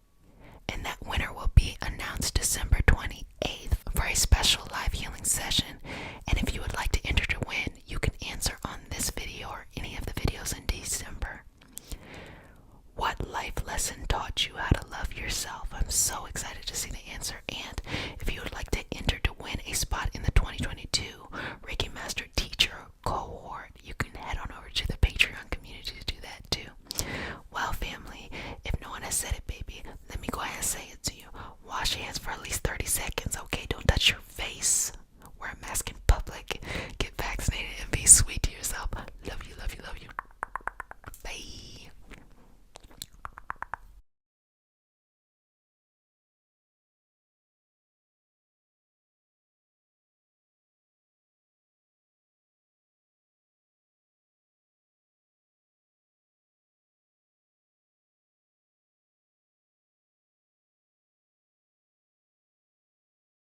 S1: And that winner will be announced December 28th for a special live healing session. And if you would like to enter to win, you can answer on this video or any of the videos in December. What life lesson taught you how to love yourself? I'm so excited to see the answer. And